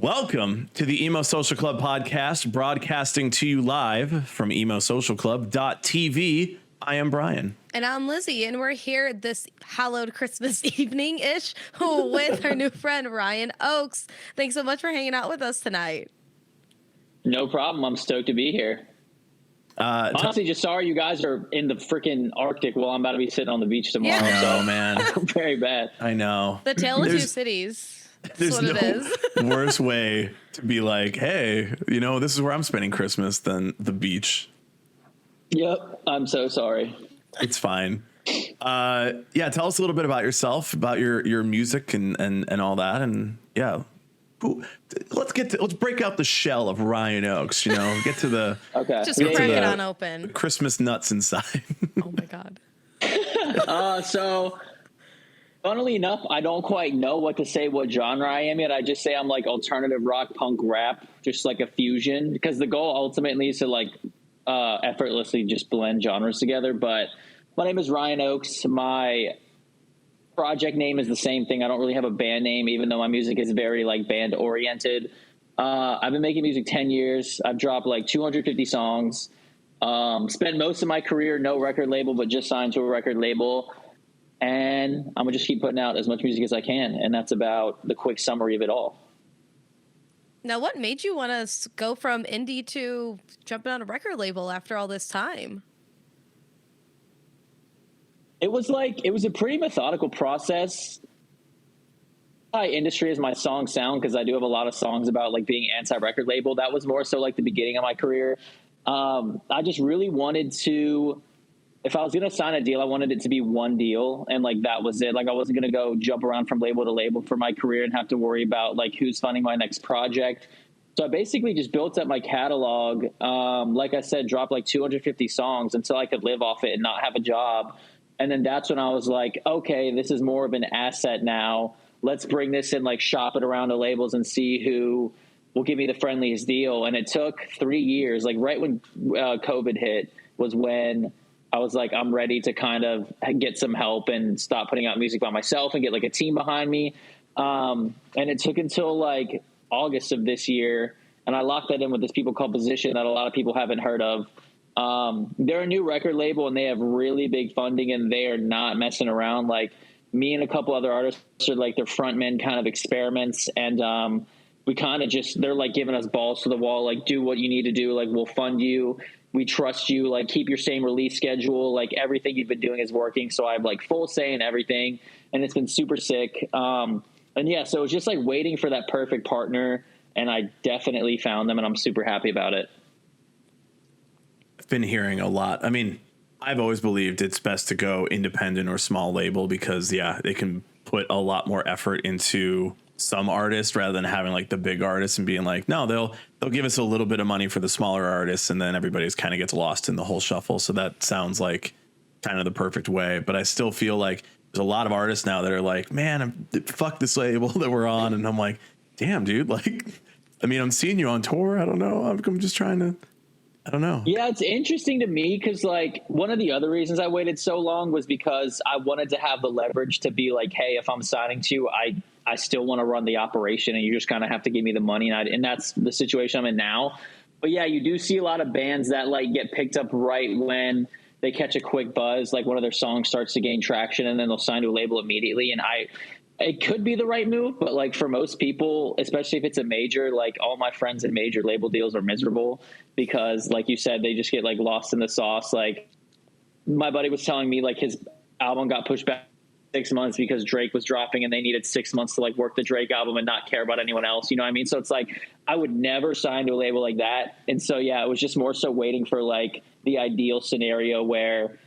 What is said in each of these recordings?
Welcome to the Emo Social Club podcast, broadcasting to you live from emosocialclub.tv. I am Brian. And I'm Lizzie, and we're here this hallowed Christmas evening-ish with our new friend, Ryan Oakes. Thanks so much for hanging out with us tonight. No problem. I'm stoked to be here. Honestly, just sorry you guys are in the freaking Arctic while I'm about to be sitting on the beach tomorrow. Yeah. So Oh, man. very bad. I know. The tale of two cities. That's what it is. Worse way to be like, hey, you know, this is where I'm spending Christmas than the beach. Yep. I'm so sorry. It's fine. Yeah, tell us a little bit about yourself, about your music and all that. And yeah, let's break out the shell of Ryan Oakes, you know, get to the Just crack it on open. Christmas nuts inside. Oh my God. So funnily enough, I don't quite know what to say, what genre I am yet. I just say I'm like alternative rock, punk, rap, just like a fusion, because the goal ultimately is to like effortlessly just blend genres together. But my name is Ryan Oakes. My project name is the same thing. I don't really have a band name, even though my music is very like band oriented. I've been making music 10 years. I've dropped like 250 songs. Spent most of my career, no record label, but just signed to a record label. And I'm gonna just keep putting out as much music as I can. And that's about the quick summary of it all. Now, what made you want to go from indie to jumping on a record label after all this time? It was a pretty methodical process. Industry is my song sound, because I do have a lot of songs about like being anti-record label. That was more so like the beginning of my career. I just really wanted to, if I was going to sign a deal, I wanted it to be one deal. And like, that was it. Like, I wasn't going to go jump around from label to label for my career and have to worry about like who's funding my next project. So I basically just built up my catalog. Like I said, dropped like 250 songs until I could live off it and not have a job. And then that's when I was like, okay, this is more of an asset now. Let's bring this and like shop it around to labels and see who will give me the friendliest deal. And it took 3 years, like right when COVID hit was when I was like, I'm ready to kind of get some help and stop putting out music by myself and get like a team behind me. And it took until like August of this year. And I locked that in with this people called Position that a lot of people haven't heard of. They're a new record label and they have really big funding and they are not messing around. Like me and a couple other artists are like their frontmen kind of experiments. And, we kind of just, they're like giving us balls to the wall, like do what you need to do. Like we'll fund you. We trust you, like keep your same release schedule. Like everything you've been doing is working. So I have like full say in everything and it's been super sick. And yeah, so it's just like waiting for that perfect partner. And I definitely found them and I'm super happy about it. I've been hearing a lot. I mean, I've always believed it's best to go independent or small label because yeah, they can put a lot more effort into some artists rather than having like the big artists and being like, no, they'll give us a little bit of money for the smaller artists. And then everybody's kind of gets lost in the whole shuffle. So that sounds like kind of the perfect way. But I still feel like there's a lot of artists now that are like, man, fuck this label that we're on. And I'm like, damn, dude, like, I mean, I'm seeing you on tour. I don't know. I'm just trying to, I don't know. Yeah, it's interesting to me because like one of the other reasons I waited so long was because I wanted to have the leverage to be like, hey, if I'm signing to you, I still want to run the operation and you just kind of have to give me the money. And that's the situation I'm in now. But yeah, you do see a lot of bands that like get picked up right when they catch a quick buzz, like one of their songs starts to gain traction and then they'll sign to a label immediately. And it could be the right move, but like for most people, especially if it's a major, like all my friends in major label deals are miserable because like you said, they just get like lost in the sauce. Like my buddy was telling me like his album got pushed back 6 months because Drake was dropping and they needed 6 months to like work the Drake album and not care about anyone else. You know what I mean? So it's like, I would never sign to a label like that. And so, yeah, it was just more so waiting for like the ideal scenario where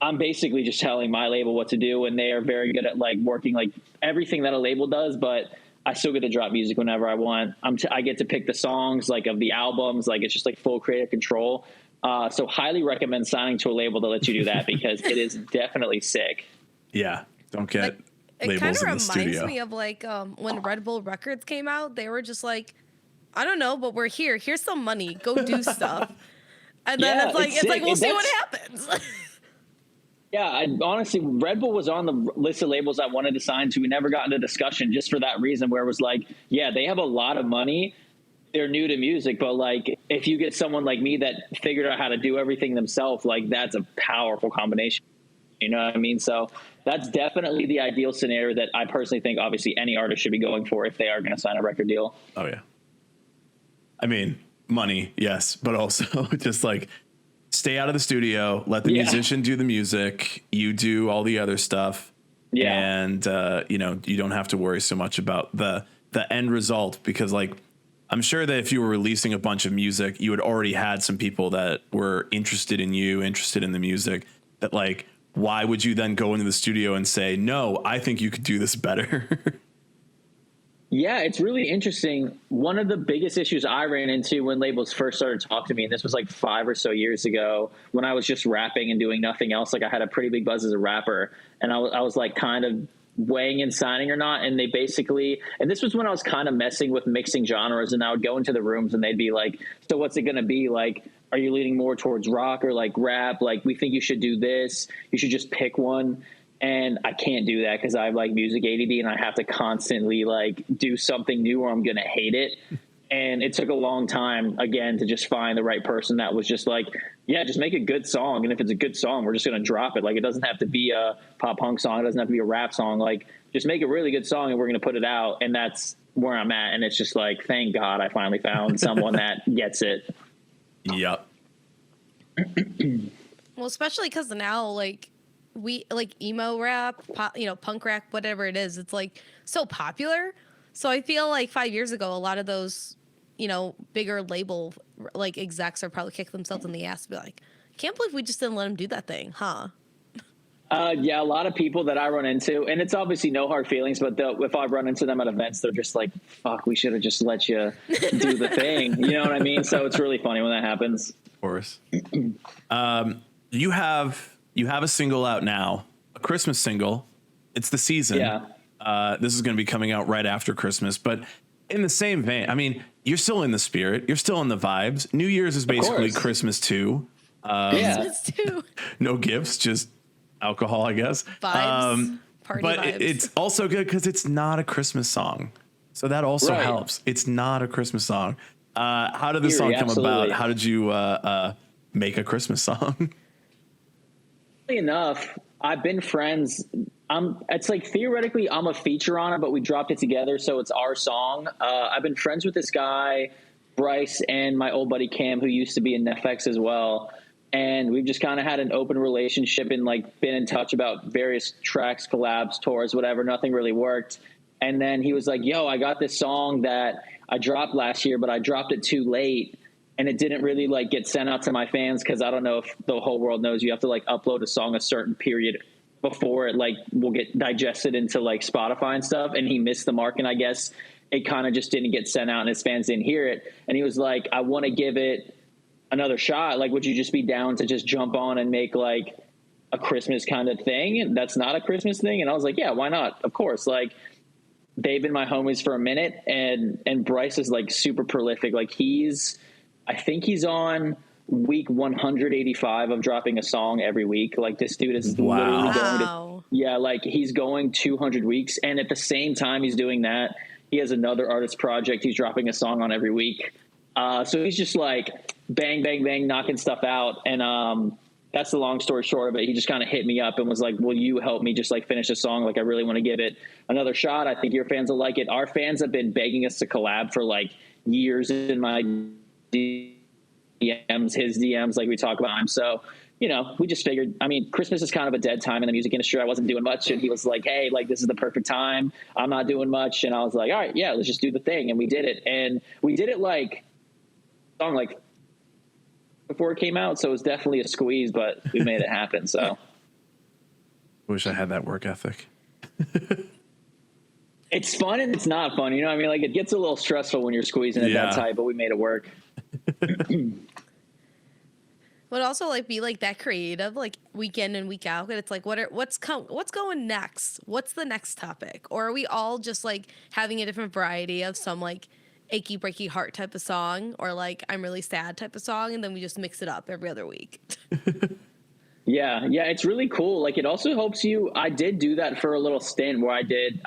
I'm basically just telling my label what to do. And they are very good at like working like everything that a label does, but I still get to drop music whenever I want. I get to pick the songs like of the albums. Like it's just like full creative control. So highly recommend signing to a label that lets you do that because it is definitely sick. Yeah. Don't get it labels kind in of the reminds studio. me of like when Red Bull Records came out, they were just like, I don't know, but we're here. Here's some money. Go do stuff. And then it's like we'll see what happens. Yeah, honestly, Red Bull was on the list of labels I wanted to sign to. We never got into discussion just for that reason, where it was like, yeah, they have a lot of money. They're new to music, but like if you get someone like me that figured out how to do everything themselves, like that's a powerful combination. You know what I mean? So that's definitely the ideal scenario that I personally think obviously any artist should be going for if they are going to sign a record deal. Oh yeah. I mean, money, yes, but also just like stay out of the studio, let the musician do the music, you do all the other stuff. Yeah. And you know, you don't have to worry so much about the end result, because like I'm sure that if you were releasing a bunch of music, you had already had some people that were interested in you, interested in the music, that like, why would you then go into the studio and say, no, I think you could do this better? Yeah, it's really interesting. One of the biggest issues I ran into when labels first started talking to me, and this was like 5 or so years ago when I was just rapping and doing nothing else. Like I had a pretty big buzz as a rapper, and I was like kind of weighing in signing or not. And they basically, and this was when I was kind of messing with mixing genres, and I would go into the rooms and they'd be like, so what's it going to be? Like, are you leaning more towards rock or like rap? Like, we think you should do this. You should just pick one. And I can't do that because I have like music ADD and I have to constantly like do something new or I'm going to hate it. And it took a long time, again, to just find the right person that was just like, yeah, just make a good song. And if it's a good song, we're just going to drop it. Like, it doesn't have to be a pop punk song. It doesn't have to be a rap song. Like, just make a really good song and we're going to put it out. And that's where I'm at. And it's just like, thank God I finally found someone that gets it. Yep. Well, especially because now, like, we like emo rap, you know, punk rap, whatever it is, it's like so popular. So I feel like 5 years ago, a lot of those, you know, bigger label like execs are probably kick themselves in the ass to be like, can't believe we just didn't let them do that thing, huh? Yeah, a lot of people that I run into, and it's obviously no hard feelings, but if I run into them at events, they're just like, fuck, we should have just let you do the thing. You know what I mean? So it's really funny when that happens. Of course. You have a single out now, a Christmas single. It's the season. Yeah. This is going to be coming out right after Christmas, but in the same vein, I mean, you're still in the spirit. You're still in the vibes. New Year's is basically Christmas too. Christmas too. No gifts, just alcohol, I guess. Vibes. Party but vibes. It's also good because it's not a Christmas song. So that also helps. It's not a Christmas song. How did this song come about? How did you make a Christmas song? Enough, I've been friends. It's like theoretically I'm a feature on it, but we dropped it together, so it's our song. I've been friends with this guy, Bryce, and my old buddy Cam, who used to be in FX as well. And we've just kind of had an open relationship and like been in touch about various tracks, collabs, tours, whatever. Nothing really worked. And then he was like, yo, I got this song that I dropped last year, but I dropped it too late. And it didn't really like get sent out to my fans because I don't know if the whole world knows you have to like upload a song a certain period before it like will get digested into like Spotify and stuff. And he missed the mark, and I guess it kind of just didn't get sent out and his fans didn't hear it. And he was like, I want to give it another shot. Like, would you just be down to just jump on and make like a Christmas kind of thing? And that's not a Christmas thing. And I was like, yeah, why not? Of course. Like, they've been my homies for a minute, and Bryce is like super prolific. Like I think he's on week 185 of dropping a song every week. Like, this dude is literally going to, like he's going 200 weeks. And at the same time he's doing that, he has another artist project he's dropping a song on every week. So he's just like bang, bang, bang, knocking stuff out. And that's the long story short of it. He just kind of hit me up and was like, will you help me just like finish a song? Like, I really want to give it another shot. I think your fans will like it. Our fans have been begging us to collab for like years in my DMs, his DMs, like we talk about him. So, you know, we just figured, I mean, Christmas is kind of a dead time in the music industry. I wasn't doing much. And he was like, hey, like, this is the perfect time. I'm not doing much. And I was like, all right, yeah, let's just do the thing. And we did it. And we did it like song like before it came out. So it was definitely a squeeze, but we made it happen. So wish I had that work ethic. It's fun and it's not fun. You know what I mean? Like, it gets a little stressful when you're squeezing it that tight, but we made it work. Would also like be like that creative, like week in and week out. And it's like, what's going next? What's the next topic? Or are we all just like having a different variety of some like achy breaky heart type of song, or like I'm really sad type of song, and then we just mix it up every other week? Yeah, yeah, it's really cool. Like, it also helps you. I did do that for a little stint where I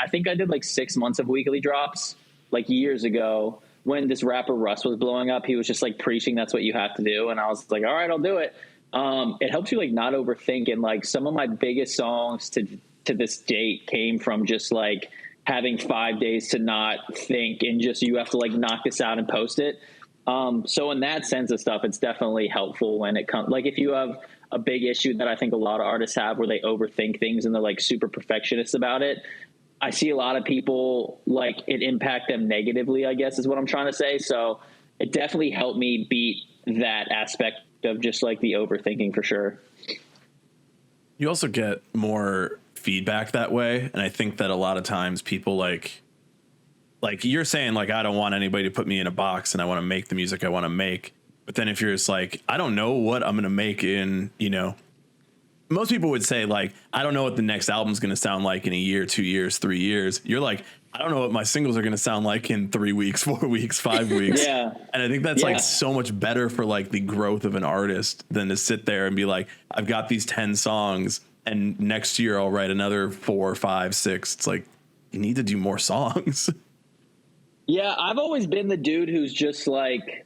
think I did like 6 months of weekly drops, like years ago when this rapper Russ was blowing up. He was just like preaching that's what you have to do, and I was like, all right, I'll do it. It helps you like not overthink, and like some of my biggest songs to this date came from just like having 5 days to not think, and just you have to like knock this out and post it. So in that sense of stuff, it's definitely helpful when it comes, like if you have a big issue that I think a lot of artists have where they overthink things and they're like super perfectionists about it. I see a lot of people like it impact them negatively, I guess is what I'm trying to say. So it definitely helped me beat that aspect of just like the overthinking for sure. You also get more feedback that way. And I think that a lot of times people like you're saying, like, I don't want anybody to put me in a box and I want to make the music I want to make. But then if you're just like, I don't know what I'm going to make in, most people would say like, I don't know what the next album's going to sound like in a year, 2 years, 3 years. You're like, I don't know what my singles are going to sound like in 3 weeks, 4 weeks, 5 weeks. Yeah. And I think that's like so much better for like the growth of an artist than to sit there and be like, I've got these 10 songs and next year I'll write another 4, 5, 6. It's like, you need to do more songs. Yeah. I've always been the dude who's just like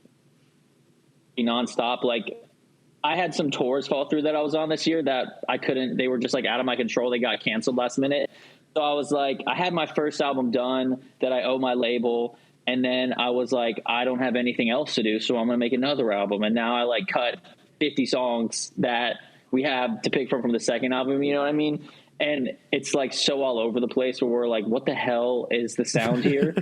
nonstop. Like, I had some tours fall through that I was on this year that I couldn't, they were just like out of my control. They got canceled last minute. So I was like, I had my first album done that I owe my label. And then I was like, I don't have anything else to do. So I'm going to make another album. And now I like cut 50 songs that we have to pick from the second album. You know what I mean? And it's like so all over the place where we're like, what the hell is the sound here?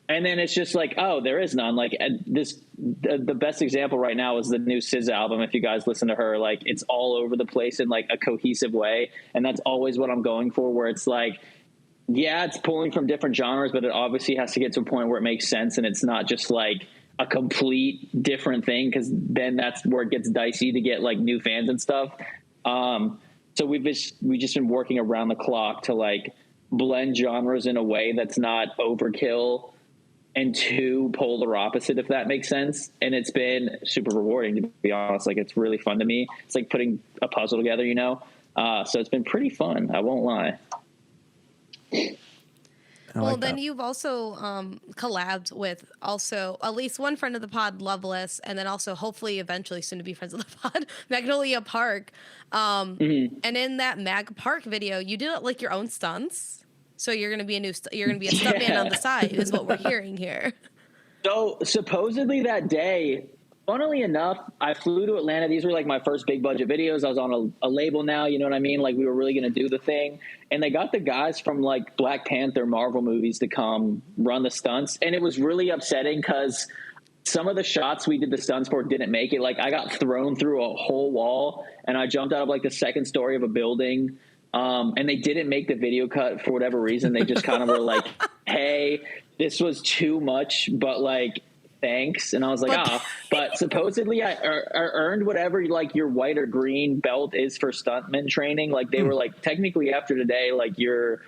And then it's just like, oh, there is none. Like the best example right now is the new SZA album. If you guys listen to her, like it's all over the place in like a cohesive way. And that's always what I'm going for, where it's like, yeah, it's pulling from different genres, but it obviously has to get to a point where it makes sense. And it's not just like a complete different thing, because then that's where it gets dicey to get like new fans and stuff. So we've just been working around the clock to like blend genres in a way that's not overkill and too polar opposite, if that makes sense. And it's been super rewarding, to be honest. Like, it's really fun to me. It's like putting a puzzle together, so it's been pretty fun. I won't lie. Well, then you've also collabed with also at least one friend of the pod, Loveless, and then also hopefully eventually soon to be friends of the pod, Magnolia Park. And in that Mag Park video, you did like your own stunts. So you're gonna be a stuntman on the side, is what we're hearing here. So supposedly that day, funnily enough, I flew to Atlanta. These were like my first big budget videos. I was on a label now, you know what I mean? Like, we were really going to do the thing. And they got the guys from like Black Panther, Marvel movies to come run the stunts. And it was really upsetting because some of the shots we did the stunts for didn't make it. Like, I got thrown through a whole wall and I jumped out of like the second story of a building. And they didn't make the video cut for whatever reason. They just kind of were like, hey, this was too much, but like, thanks. And I was like, but supposedly I earned whatever like your white or green belt is for stuntman training. Like, they were like, technically after today, like you're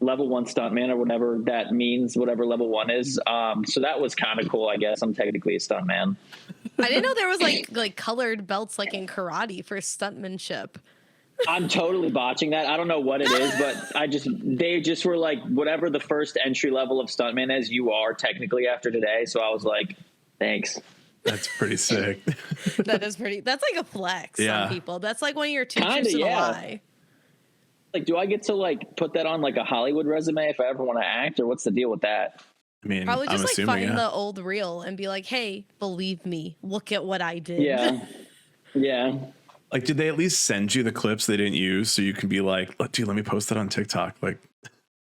level 1 stuntman or whatever that means, whatever level 1 is. So that was kind of cool. I guess I'm technically a stuntman. I didn't know there was like colored belts like in karate for stuntmanship. I'm totally botching that. I don't know what it is, but they just were like, whatever the first entry level of stuntman is, you are technically after today. So I was like, thanks. That's pretty sick. That's like a flex on people. That's like one of your two truths and a lie. Like, do I get to like put that on like a Hollywood resume if I ever want to act, or what's the deal with that? I mean, probably just I'm like assuming, find the old reel and be like, hey, believe me, look at what I did. Yeah. Like, did they at least send you the clips they didn't use so you can be like, dude, let me post that on TikTok? Like,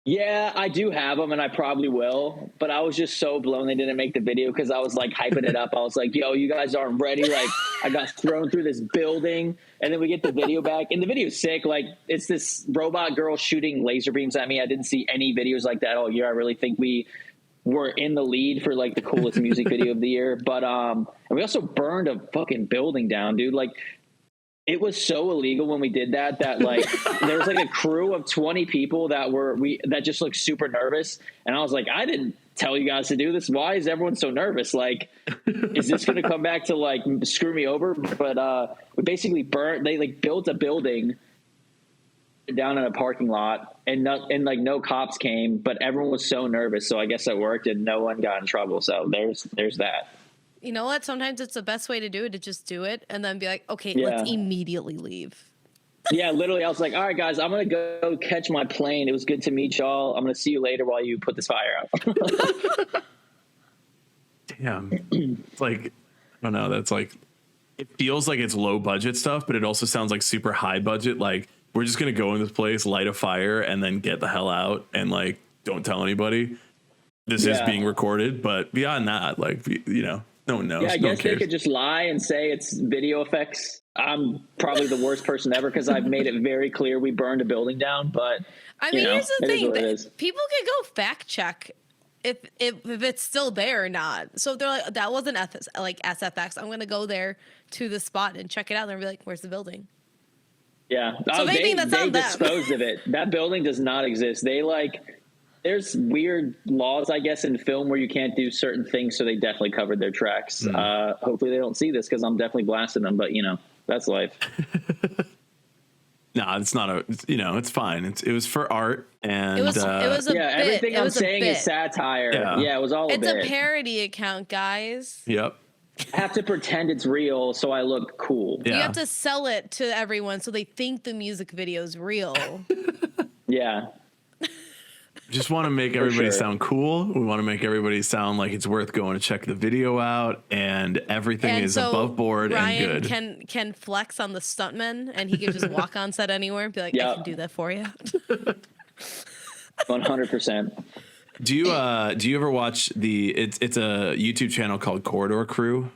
yeah, I do have them and I probably will, but I was just so blown they didn't make the video because I was like hyping it up. I was like, yo, you guys aren't ready. Like, I got thrown through this building, and then we get the video back, and the video's sick. Like, it's this robot girl shooting laser beams at me. I didn't see any videos like that all year. I really think we were in the lead for like the coolest music video of the year. But and we also burned a fucking building down, dude. Like, it was so illegal when we did that like there was like a crew of 20 people that just looked super nervous. And I was like, I didn't tell you guys to do this. Why is everyone so nervous? Like, is this going to come back to like screw me over? But we basically they like built a building down in a parking lot, and no cops came, but everyone was so nervous. So I guess it worked and no one got in trouble. So there's that. You know what? Sometimes it's the best way to do it, to just do it and then be like, okay, let's immediately leave. Yeah, literally, I was like, all right, guys, I'm going to go catch my plane. It was good to meet y'all. I'm going to see you later while you put this fire out. Damn. It's like, I don't know. That's like, it feels like it's low budget stuff, but it also sounds like super high budget. Like, we're just going to go in this place, light a fire, and then get the hell out and like, don't tell anybody. This is being recorded. But beyond that, like, you know, no one knows. Yeah, I no guess they could just lie and say it's video effects. I'm probably the worst person ever because I've made it very clear we burned a building down. But I mean, here's the thing: people can go fact check if it's still there or not. So if they're like, that wasn't like SFX, I'm gonna go there to the spot and check it out and be like, where's the building? Yeah, so they disposed of it. That building does not exist. There's weird laws, I guess, in film where you can't do certain things, so they definitely covered their tracks. Hopefully they don't see this because I'm definitely blasting them, but, you know, that's life. No, it's not it's fine. It was for art, and it was a bit. Everything I'm saying is satire. Yeah, it was all a bit. It's a parody account, guys. Yep. I have to pretend it's real so I look cool. Yeah. You have to sell it to everyone so they think the music video is real. Yeah. Just want to make everybody sound cool. We want to make everybody sound like it's worth going to check the video out, and everything is above board Ryan and good. Can flex on the stuntman, and he can just walk on set anywhere and be like, I can do that for you. 100%. Do you ever watch it's a YouTube channel called Corridor Crew,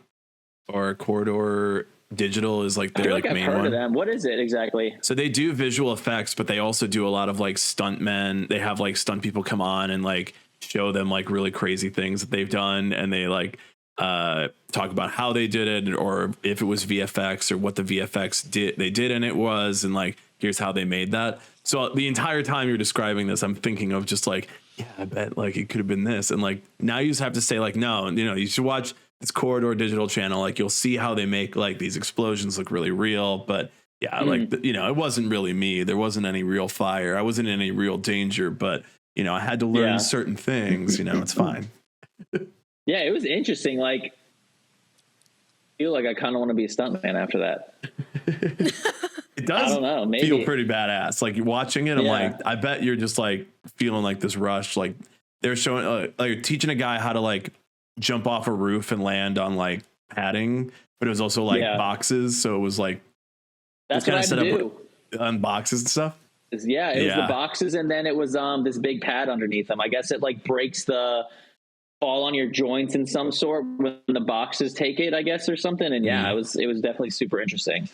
or Corridor Digital is like their I've main heard one. of them. What is it exactly? So they do visual effects, but they also do a lot of like stunt men. They have like stunt people come on and like show them like really crazy things that they've done, and they like talk about how they did it, or if it was VFX or what the VFX they did and it was, and like here's how they made that. So the entire time you're describing this, I'm thinking of just like, yeah, I bet like it could have been this, and like now you just have to say like, no, you should watch this Corridor Digital channel. Like you'll see how they make like these explosions look really real, but yeah, like it wasn't really me. There wasn't any real fire. I wasn't in any real danger, but I had to learn certain things. It's fine. Yeah, it was interesting. Like, I feel like I kind of want to be a stuntman after that. It does. I don't know, maybe. Feel pretty badass. Like watching it, I'm like, I bet you're just like feeling like this rush. Like they're showing, like teaching a guy how to like jump off a roof and land on like padding, but it was also like boxes. So it was like that's what I had to do on boxes and stuff. Yeah, it was the boxes, and then it was this big pad underneath them. I guess it like breaks the fall on your joints in some sort when the boxes take it, I guess, or something. And it was definitely super interesting.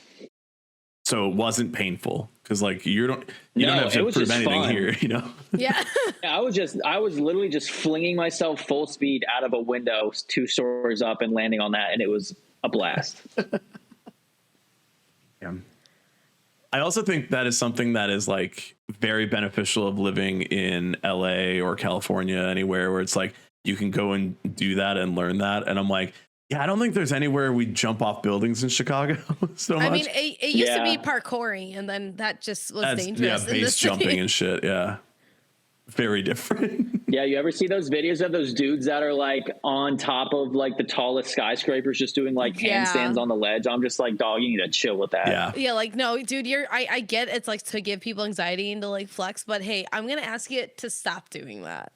So it wasn't painful because like you don't have to prove anything fun here, Yeah. I was literally just flinging myself full speed out of a window 2 stories up and landing on that, and it was a blast. Yeah. I also think that is something that is like very beneficial of living in LA or California, anywhere where it's like you can go and do that and learn that. And I'm like, yeah, I don't think there's anywhere we jump off buildings in Chicago so much. I mean, it used to be parkouring, and then that just was dangerous. Yeah, base jumping and shit. Yeah. Very different. Yeah, you ever see those videos of those dudes that are like on top of like the tallest skyscrapers just doing like handstands on the ledge? I'm just like, dog, you need to chill with that. Yeah, like, no, dude, I get it's like to give people anxiety and to like flex, but hey, I'm going to ask you to stop doing that.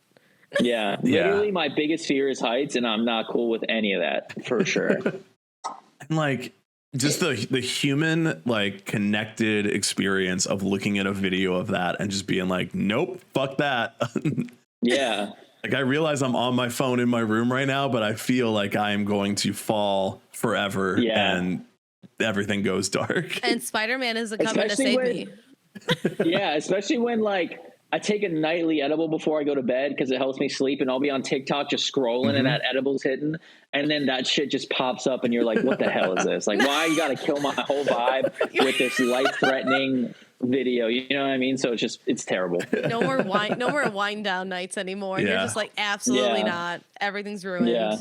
Yeah, literally my biggest fear is heights, and I'm not cool with any of that, for sure. And like just the human like connected experience of looking at a video of that and just being like, nope, fuck that. Yeah. Like I realize I'm on my phone in my room right now, but I feel like I am going to fall forever and everything goes dark. And Spider-Man is coming to save me. Yeah, especially when like I take a nightly edible before I go to bed because it helps me sleep, and I'll be on TikTok just scrolling and that edible's hitting, and then that shit just pops up and you're like, what the hell is this? Like, why you got to kill my whole vibe with this life-threatening video. You know what I mean? So it's terrible. No more wind down nights anymore. You're Yeah. just like, absolutely Yeah. not. Everything's ruined. Yeah.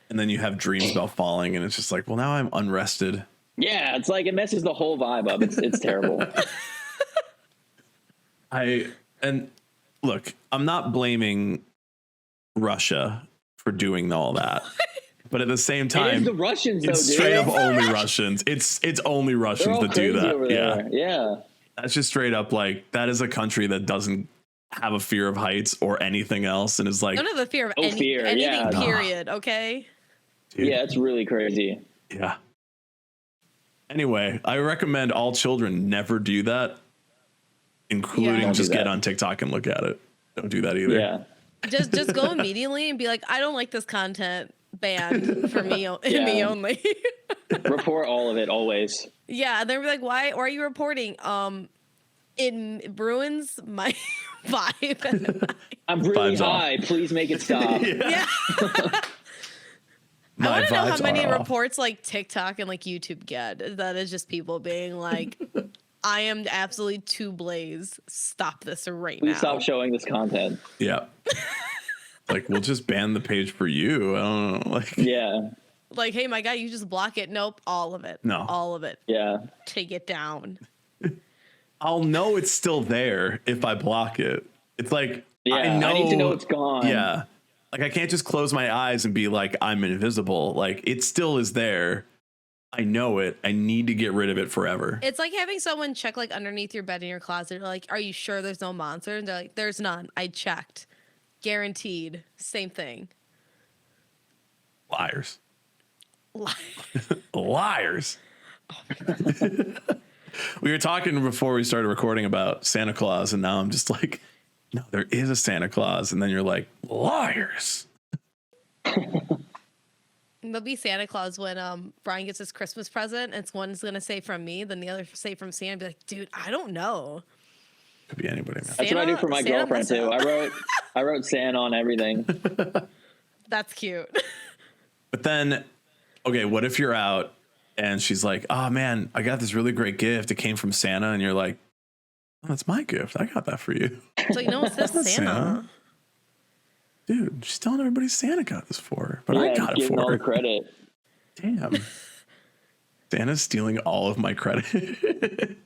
And then you have dreams about falling, and it's just like, well, now I'm unrested. Yeah, it's like it messes the whole vibe up. It's terrible. And look, I'm not blaming Russia for doing all that. But at the same It time, is the Russians, though, it's dude. straight up only Russians. It's only They're Russians all that do crazy that. over Yeah. there. Yeah. That's just straight up like, that is a country that doesn't have a fear of heights or anything else, and is like, Don't have a fear of No fear, anything, yeah. period. Okay. dude, Yeah, it's really crazy. yeah. Anyway, I recommend all children never do that, including Yeah. Don't do just get that. on TikTok and look at it. Don't do that either. Yeah. Just go immediately and be like, I don't like this content. Banned for me, Yeah. me only. Report all of it always. Yeah, and they're like, why are you reporting? It ruins my vibe. I'm really Vibes off. high. Please make it stop. Yeah. I My want to know how vibes many are off. reports like TikTok and like YouTube get. That is just people being like, I am absolutely too blaze. Stop this right Please now. stop showing this content. Yeah. Like, we'll just ban the page for you. I don't know. Like, Yeah. Like, hey, my guy, you just block it. Nope, all of it. No. All of it. Yeah. Take it down. I'll know it's still there if I block it. It's like, Yeah. I need to know it's gone. Yeah. Like, I can't just close my eyes and be like, I'm invisible. Like, it still is there. I know it. I need to get rid of it forever. It's like having someone check like underneath your bed in your closet. You're like, are you sure there's no monster? And they're like, there's none. I checked. Guaranteed. Same thing. Liars. Lie. Liars. We were talking before we started recording about Santa Claus, and now I'm just like, no, there is a Santa Claus. And then you're like, liars. There'll be Santa Claus when Brian gets his Christmas present. It's one's gonna say from me, then the other say from Santa. Be like, dude, I don't know. Could be anybody, man. That's what I do for my Santa girlfriend messed too. up. I wrote Santa on everything. That's cute. But then, okay, what if you're out and she's like, oh man, I got this really great gift. It came from Santa. And you're like, oh, that's my gift. I got that for you. So you know what's this That's Santa? Santa. Dude, she's telling everybody Santa got this for her, but I Yeah, got it giving for all her. the credit. Damn. Santa's stealing all of my credit.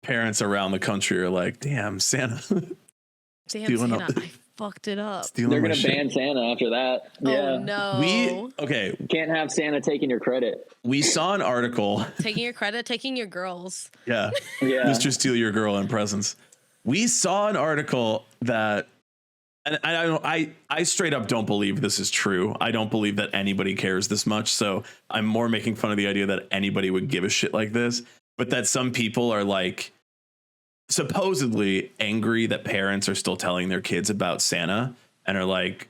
Parents around the country are like, damn, Santa Damn, Stealing Santa, up- I fucked it up. stealing They're my gonna shit. ban Santa after that. Yeah. Oh no. Can't have Santa taking your credit. We saw an article. Taking your credit, taking your girls. Yeah. Yeah. Mr. Steal Your Girl and Presents. We saw an article that, and I straight up don't believe this is true. I don't believe that anybody cares this much. So I'm more making fun of the idea that anybody would give a shit like this, but that some people are like supposedly angry that parents are still telling their kids about Santa and are like,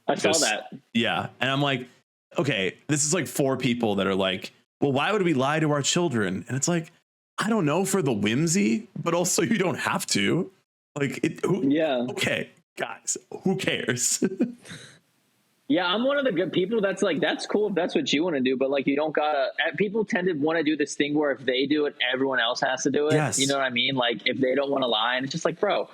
I saw just- that. yeah. And I'm like, okay, this is like 4 people that are like, well, why would we lie to our children? And it's like, I don't know, for the whimsy, but also you don't have to. Like, Yeah. okay, guys, who cares? Yeah, I'm one of the good people that's like, that's cool if that's what you want to do, but like, you don't gotta. People tend to want to do this thing where if they do it, everyone else has to do it. Yes. You know what I mean? Like, if they don't want to lie, and it's just like, bro,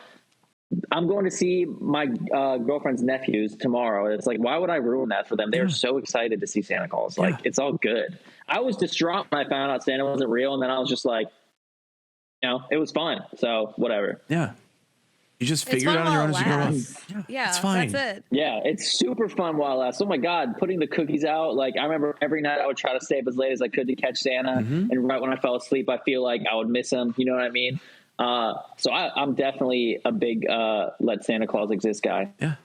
I'm going to see my girlfriend's nephews tomorrow. It's like, why would I ruin that for them? They're so excited to see Santa Claus. Like, Yeah. it's all good. I was distraught when I found out Santa wasn't real, and then I was just like, you know, it was fun. So whatever. Yeah. You just It's figure it fun out on your own while as it you grow up. lasts. Yeah, it's fine. that's it. Yeah, it's super fun while it lasts. Oh my God, putting the cookies out. Like, I remember every night I would try to stay up as late as I could to catch Santa. And right when I fell asleep, I feel like I would miss him. You know what I mean? So I'm definitely a big let Santa Claus exist guy. Yeah.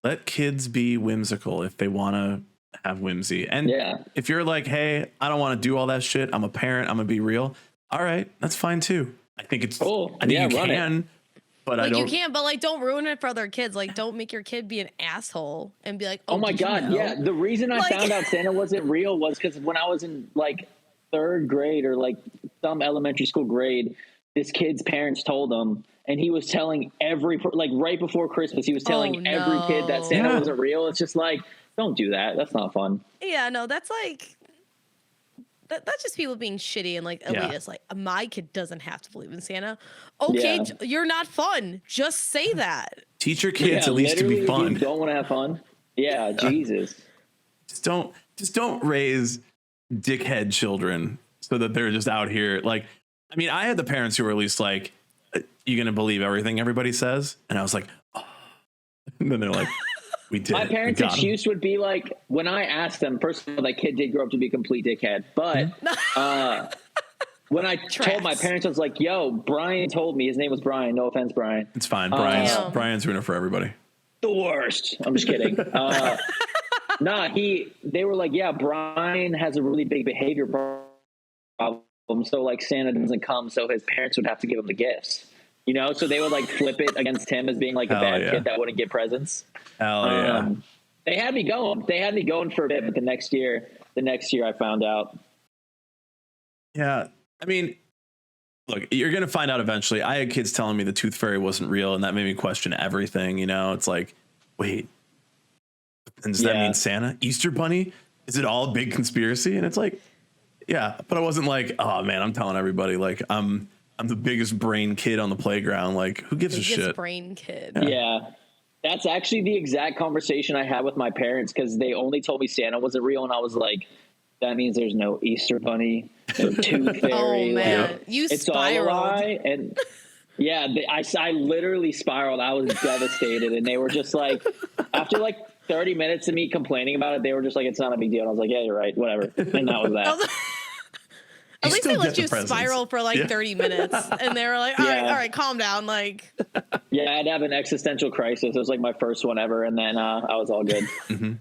Let kids be whimsical if they want to have whimsy. And Yeah. if you're like, hey, I don't want to do all that shit, I'm a parent, I'm going to be real. All right, that's fine too. I think it's Cool. I think Yeah, you run it. can, but I Like, don't. you can't, but like, don't ruin it for other kids. Like, don't make your kid be an asshole and be like, Oh my did you God. know? Yeah. The reason I Like- found out Santa wasn't real was because when I was in like 3rd grade or like some elementary school grade, this kid's parents told him, and he was telling like right before Christmas, he was telling Oh, every kid that no. Santa Yeah. wasn't real. It's just like, don't do that. That's not fun. Yeah, no, that's like that's just people being shitty and like Yeah. elitist. Like, my kid doesn't have to believe in Santa. Okay, Yeah. you're not fun. Just say that. Teach your kids at least to literally, be if fun. you don't want to have fun. Yeah, Jesus. Just don't raise dickhead children so that they're just out here. Like, I mean, I had the parents who were at least like, you going to believe everything everybody says? And I was like, oh. And then they're like, we did. My parents' excuse would be like, when I asked them, first of all, that kid did grow up to be a complete dickhead. But when I told my parents, I was like, yo, Brian told me, his name was Brian. No offense, Brian. It's fine. Brian's ruining it for everybody. The worst. I'm just kidding. They were like, yeah, Brian has a really big behavior problem. So like Santa doesn't come, so his parents would have to give him the gifts. You know, so they would like flip it against him as being like a bad kid that wouldn't get presents. Hell yeah. They had me going. They had me going for a bit, but the next year I found out. Yeah. I mean, look, you're going to find out eventually. I had kids telling me the tooth fairy wasn't real, and that made me question everything. You know, it's like, wait, and does that mean Santa? Easter Bunny? Is it all a big conspiracy? And it's like, yeah, but I wasn't like, oh man, I'm telling everybody, like, I'm the biggest brain kid on the playground. Like, who gives a shit? Brain kid. Yeah. That's actually the exact conversation I had with my parents, because they only told me Santa wasn't real, and I was like, that means there's no Easter Bunny, no tooth fairy. Oh man, like, you it's spiraled. all a lie. And yeah, I literally spiraled. I was devastated, and they were just like, after like 30 minutes of me complaining about it, they were just like, it's not a big deal. And I was like, yeah, you're right, whatever. And that was that. At least they let you spiral for like 30 minutes, and they were like, all right, calm down. Like, yeah, I'd have an existential crisis. It was like my first one ever, and then I was all good. Mm-hmm.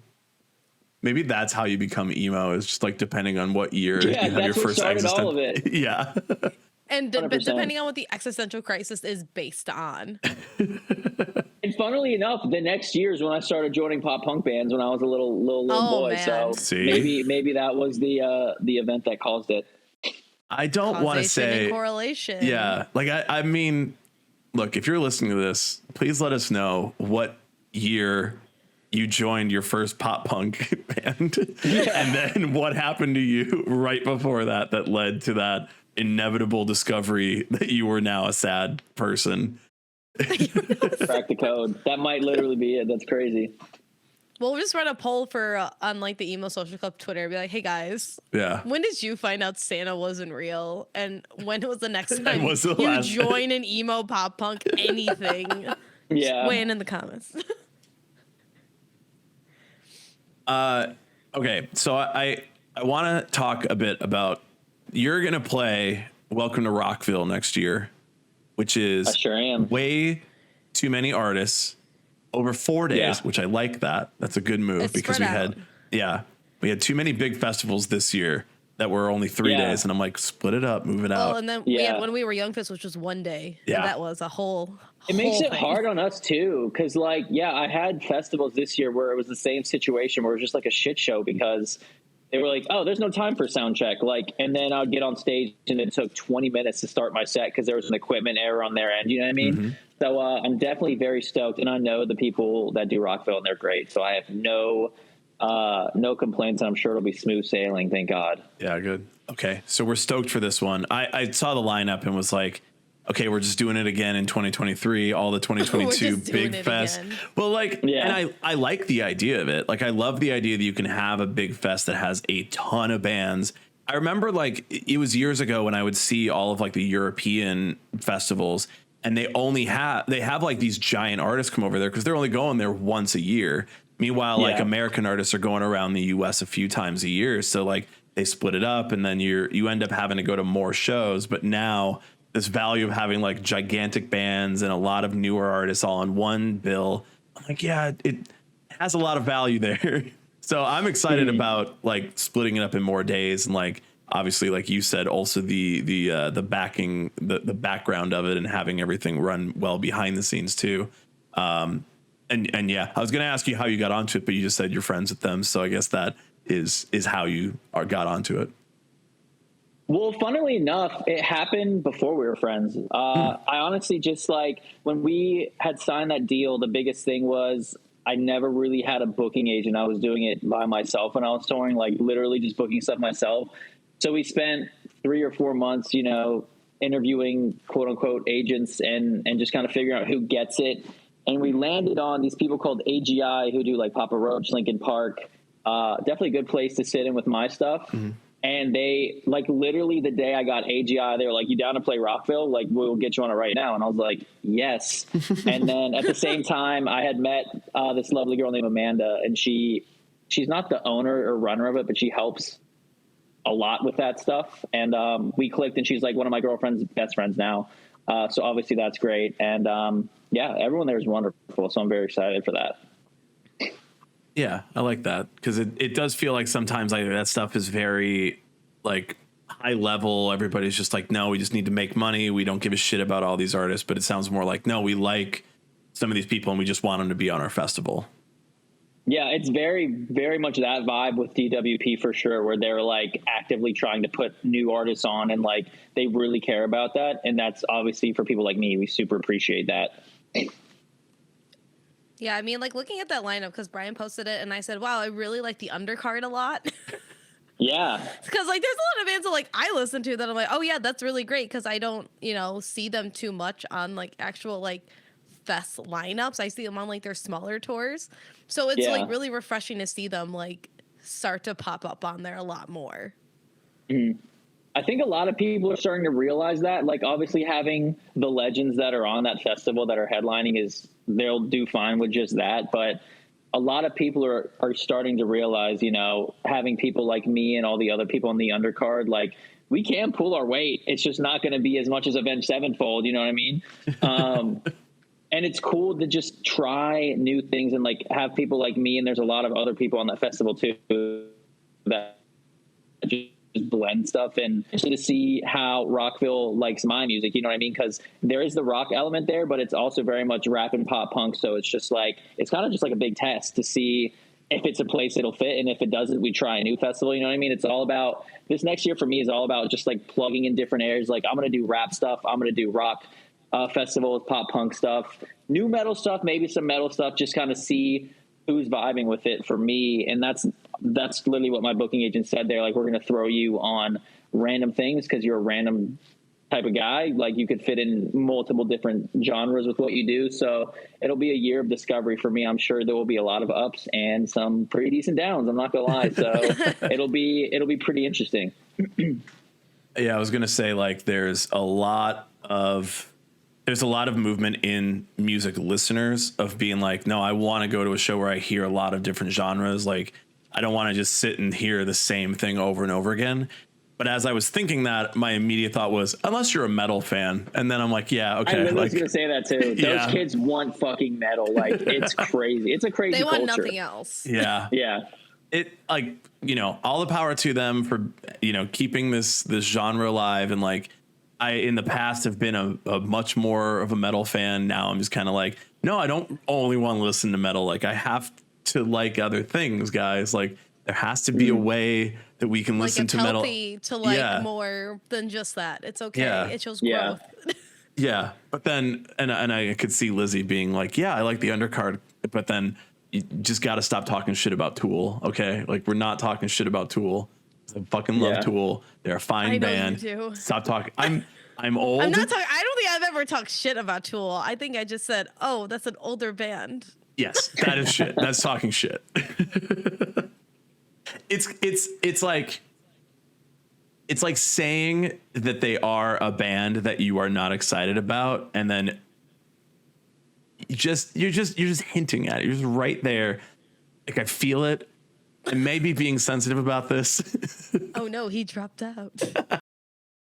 Maybe that's how you become emo, is just like depending on what year you have your first existential. All of it. Yeah. And but depending on what the existential crisis is based on. And funnily enough, the next year is when I started joining pop punk bands when I was a little boy. Man. So maybe that was the event that caused it. I don't want to say correlation. Yeah. Like, I mean, look, if you're listening to this, please let us know what year you joined your first pop punk band and then what happened to you right before that led to that inevitable discovery that you were now a sad person. Crack the code. That might literally be it. That's crazy. Well, we'll just run a poll for on like the Emo Social Club Twitter. Be like, hey guys, when did you find out Santa wasn't real? And when was the next time you join an emo pop punk anything? Yeah, weigh in the comments. Okay, so I want to talk a bit about, you're gonna play Welcome to Rockville next year, which is I sure am. Way too many artists over 4 days, which I like that. That's a good move. It's because we had too many big festivals this year that were only 3 days, and I'm like, split it up, move it out. Oh, and then we had when we were Young Fest, which was 1 day. Yeah, that was a whole. It makes it thing. hard on us too, because like, I had festivals this year where it was the same situation where it was just like a shit show, because they were like, oh, there's no time for sound check. Like, and then I would get on stage and it took 20 minutes to start my set because there was an equipment error on their end. You know what I mean? Mm-hmm. So I'm definitely very stoked. And I know the people that do Rockville, and they're great. So I have no complaints. I'm sure it'll be smooth sailing. Thank God. Yeah, good. Okay. So we're stoked for this one. I saw the lineup and was like, okay, we're just doing it again in 2023, all the 2022 big fest. Well, like, and I like the idea of it. Like, I love the idea that you can have a big fest that has a ton of bands. I remember, like, it was years ago when I would see all of like the European festivals, and they have like these giant artists come over there because they're only going there once a year. Meanwhile, like, American artists are going around the US a few times a year. So like they split it up, and then you end up having to go to more shows. But now this value of having like gigantic bands and a lot of newer artists all on one bill, I'm like, yeah, it has a lot of value there. So I'm excited about like splitting it up in more days, and like, obviously, like you said, also the backing, the background of it, and having everything run well behind the scenes too. And yeah, I was going to ask you how you got onto it, but you just said you're friends with them. So I guess that is how you got onto it. Well, funnily enough, it happened before we were friends. I honestly just, like, when we had signed that deal, the biggest thing was I never really had a booking agent. I was doing it by myself when I was touring, like literally just booking stuff myself. So we spent 3 or 4 months, interviewing quote unquote agents and just kind of figuring out who gets it. And we landed on these people called AGI who do like Papa Roach, Linkin Park. Definitely a good place to sit in with my stuff. Mm-hmm. And they, like, literally the day I got AGI, they were like, "You down to play Rockville? Like, we'll get you on it right now." And I was like, yes. And then at the same time, I had met this lovely girl named Amanda, and she's not the owner or runner of it, but she helps a lot with that stuff. And we clicked, and she's like one of my girlfriend's best friends now. So obviously that's great. And yeah, everyone there is wonderful. So I'm very excited for that. Yeah, I like that because it does feel like sometimes like that stuff is very like high level. Everybody's just like, no, we just need to make money. We don't give a shit about all these artists. But it sounds more like, no, we like some of these people and we just want them to be on our festival. Yeah, it's very, very much that vibe with DWP for sure, where they're like actively trying to put new artists on and like they really care about that. And that's obviously for people like me, we super appreciate that. Yeah, I mean, like looking at that lineup because Brian posted it and I said, wow, I really like the undercard a lot. Yeah. Because like there's a lot of bands that like I listen to that I'm like, oh yeah, that's really great because I don't, see them too much on like actual like fest lineups. I see them on like their smaller tours. So it's like really refreshing to see them like start to pop up on there a lot more. Mm-hmm. I think a lot of people are starting to realize that, like obviously having the legends that are on that festival that are headlining they'll do fine with just that. But a lot of people are starting to realize, having people like me and all the other people on the undercard, like we can pull our weight. It's just not going to be as much as Avenged Sevenfold. You know what I mean? And it's cool to just try new things and like have people like me. And there's a lot of other people on that festival too that just blend stuff and to see how Rockville likes my music, you know what I mean? Because there is the rock element there, but it's also very much rap and pop punk. So it's just like, it's kind of just like a big test to see if it's a place it'll fit. And if it doesn't, we try a new festival, you know what I mean? It's all about, this next year for me is all about just like plugging in different areas. Like I'm going to do rap stuff. I'm going to do rock festivals, pop punk stuff, new metal stuff, maybe some metal stuff, just kind of see who's vibing with it for me. And that's literally what my booking agent said. They're like, we're going to throw you on random things because you're a random type of guy. Like you could fit in multiple different genres with what you do. So it'll be a year of discovery for me. I'm sure there will be a lot of ups and some pretty decent downs. I'm not gonna lie. So it'll be pretty interesting. Yeah, I was going to say like there's a lot of movement in music listeners of being like, no, I want to go to a show where I hear a lot of different genres. Like, I don't want to just sit and hear the same thing over and over again. But as I was thinking that, my immediate thought was, unless you're a metal fan. And then I'm like, yeah, okay. I was going to say that too. Those kids want fucking metal. Like, it's crazy. It's a crazy culture. They want nothing else. Yeah. Yeah. It like, all the power to them for, keeping this genre alive. And like, I, in the past, have been a much more of a metal fan. Now I'm just kind of like, no, I don't only want to listen to metal. Like I have to like other things, guys. Like there has to be a way that we can listen to metal. To like more than just that. It's okay. Yeah. It shows growth. Yeah. But then, and I could see Lizzie being like, yeah, I like the undercard, but then you just got to stop talking shit about Tool. Okay. Like we're not talking shit about Tool. I fucking love Tool. They're a fine band. You do. Stop talking. I'm old. I'm not talking. I don't think I've ever talked shit about Tool. I think I just said, "Oh, that's an older band." Yes, that is shit. That's talking shit. It's like saying that they are a band that you are not excited about, and then you're just hinting at it. You're just right there. Like I feel it. I may be being sensitive about this. Oh no, he dropped out.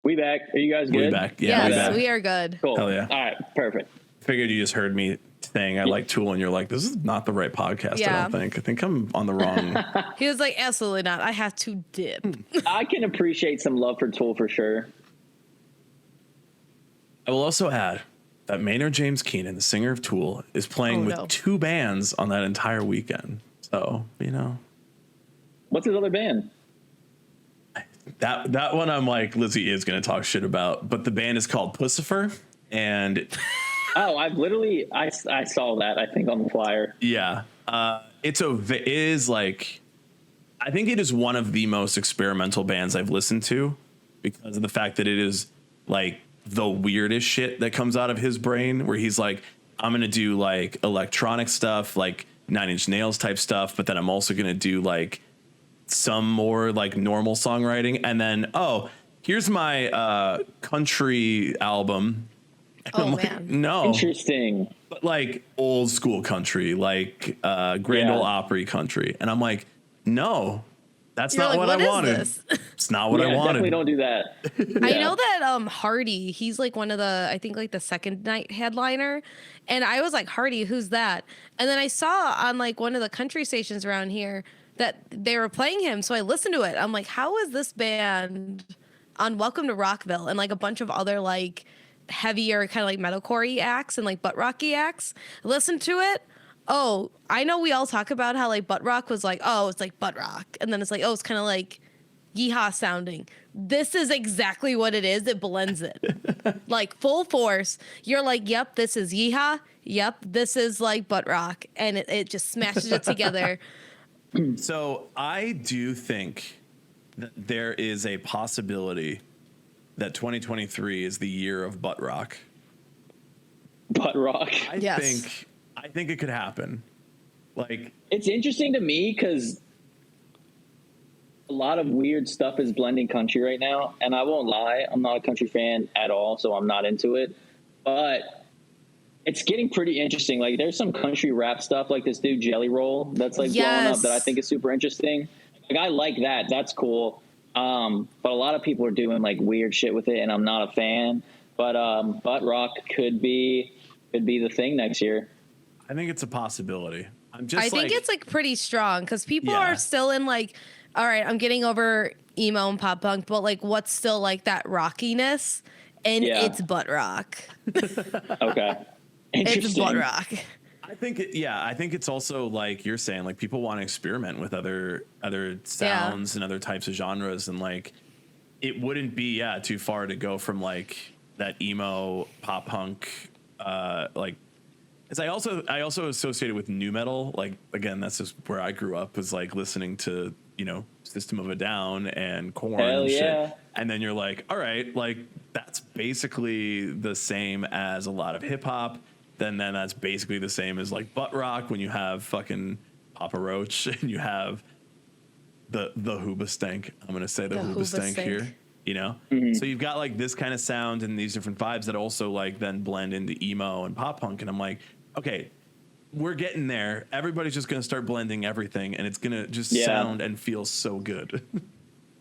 We back. Are you guys good? We back. Yeah, yes, we are good. Cool. Hell yeah. All right, perfect. Figured you just heard me saying I like Tool and you're like, this is not the right podcast. I don't think. I think I'm on the wrong. He was like, absolutely not. I have to dip. I can appreciate some love for Tool for sure. I will also add that Maynard James Keenan, the singer of Tool, is playing with two bands on that entire weekend. So, What's his other band? That one I'm like, Lizzie is going to talk shit about, but the band is called Pussifer, and I saw that, I think, on the flyer. Yeah. It is like I think it is one of the most experimental bands I've listened to because of the fact that it is like the weirdest shit that comes out of his brain, where he's like, I'm going to do like electronic stuff, like Nine Inch Nails type stuff. But then I'm also going to do like some more like normal songwriting. And then, oh, here's my country album. And Oh, I'm like, man. no, Interesting. but like old school country, like Grand Ole Opry country. And I'm like, no, that's You're not like, what I is wanted. this? It's not what I wanted. Definitely don't do that. I Yeah. know that Hardy, he's like one of the, I think like the second night headliner. And I was like, Hardy, who's that? And then I saw on like one of the country stations around here that they were playing him. So I listened to it. I'm like, how is this band on Welcome to Rockville and like a bunch of other like heavier kind of like metalcore acts and like butt rocky acts? Listen to it. Oh, I know we all talk about how like butt rock was like, oh, it's like butt rock. And then it's like, oh, it's kind of like yeehaw sounding. This is exactly what it is. It blends it like full force. You're like, yep, this is yeehaw. Yep, this is like butt rock. And it just smashes it together. So I do think that there is a possibility that 2023 is the year of butt rock. Butt rock. I think it could happen. Like, It's interesting to me because a lot of weird stuff is blending country right now. And I won't lie, I'm not a country fan at all, so I'm not into it. But it's getting pretty interesting. Like, there's some country rap stuff, like this dude Jelly Roll, that's like blowing up that I think is super interesting. Like, I like that. That's cool. But a lot of people are doing like weird shit with it, and I'm not a fan. But butt rock could be the thing next year. I think it's a possibility. I think it's like pretty strong because people are still in like, all right, I'm getting over emo and pop punk, but like what's still like that rockiness? And it's butt rock. Okay. It's butt rock. I think it's also like you're saying, like people want to experiment with other sounds and other types of genres, and like it wouldn't be too far to go from like that emo pop punk like. As I also associated with nu metal, like again, that's just where I grew up, was like listening to, you know, System of a Down and Korn and shit. And then you're like, all right, like that's basically the same as a lot of hip hop. Then that's basically the same as like butt rock when you have fucking Papa Roach and you have the Hoobastank. I'm gonna say the Hoobastank here. You know, so you've got like this kind of sound and these different vibes that also like then blend into emo and pop punk. And I'm like, okay, we're getting there. Everybody's just going to start blending everything, and it's going to just sound and feel so good.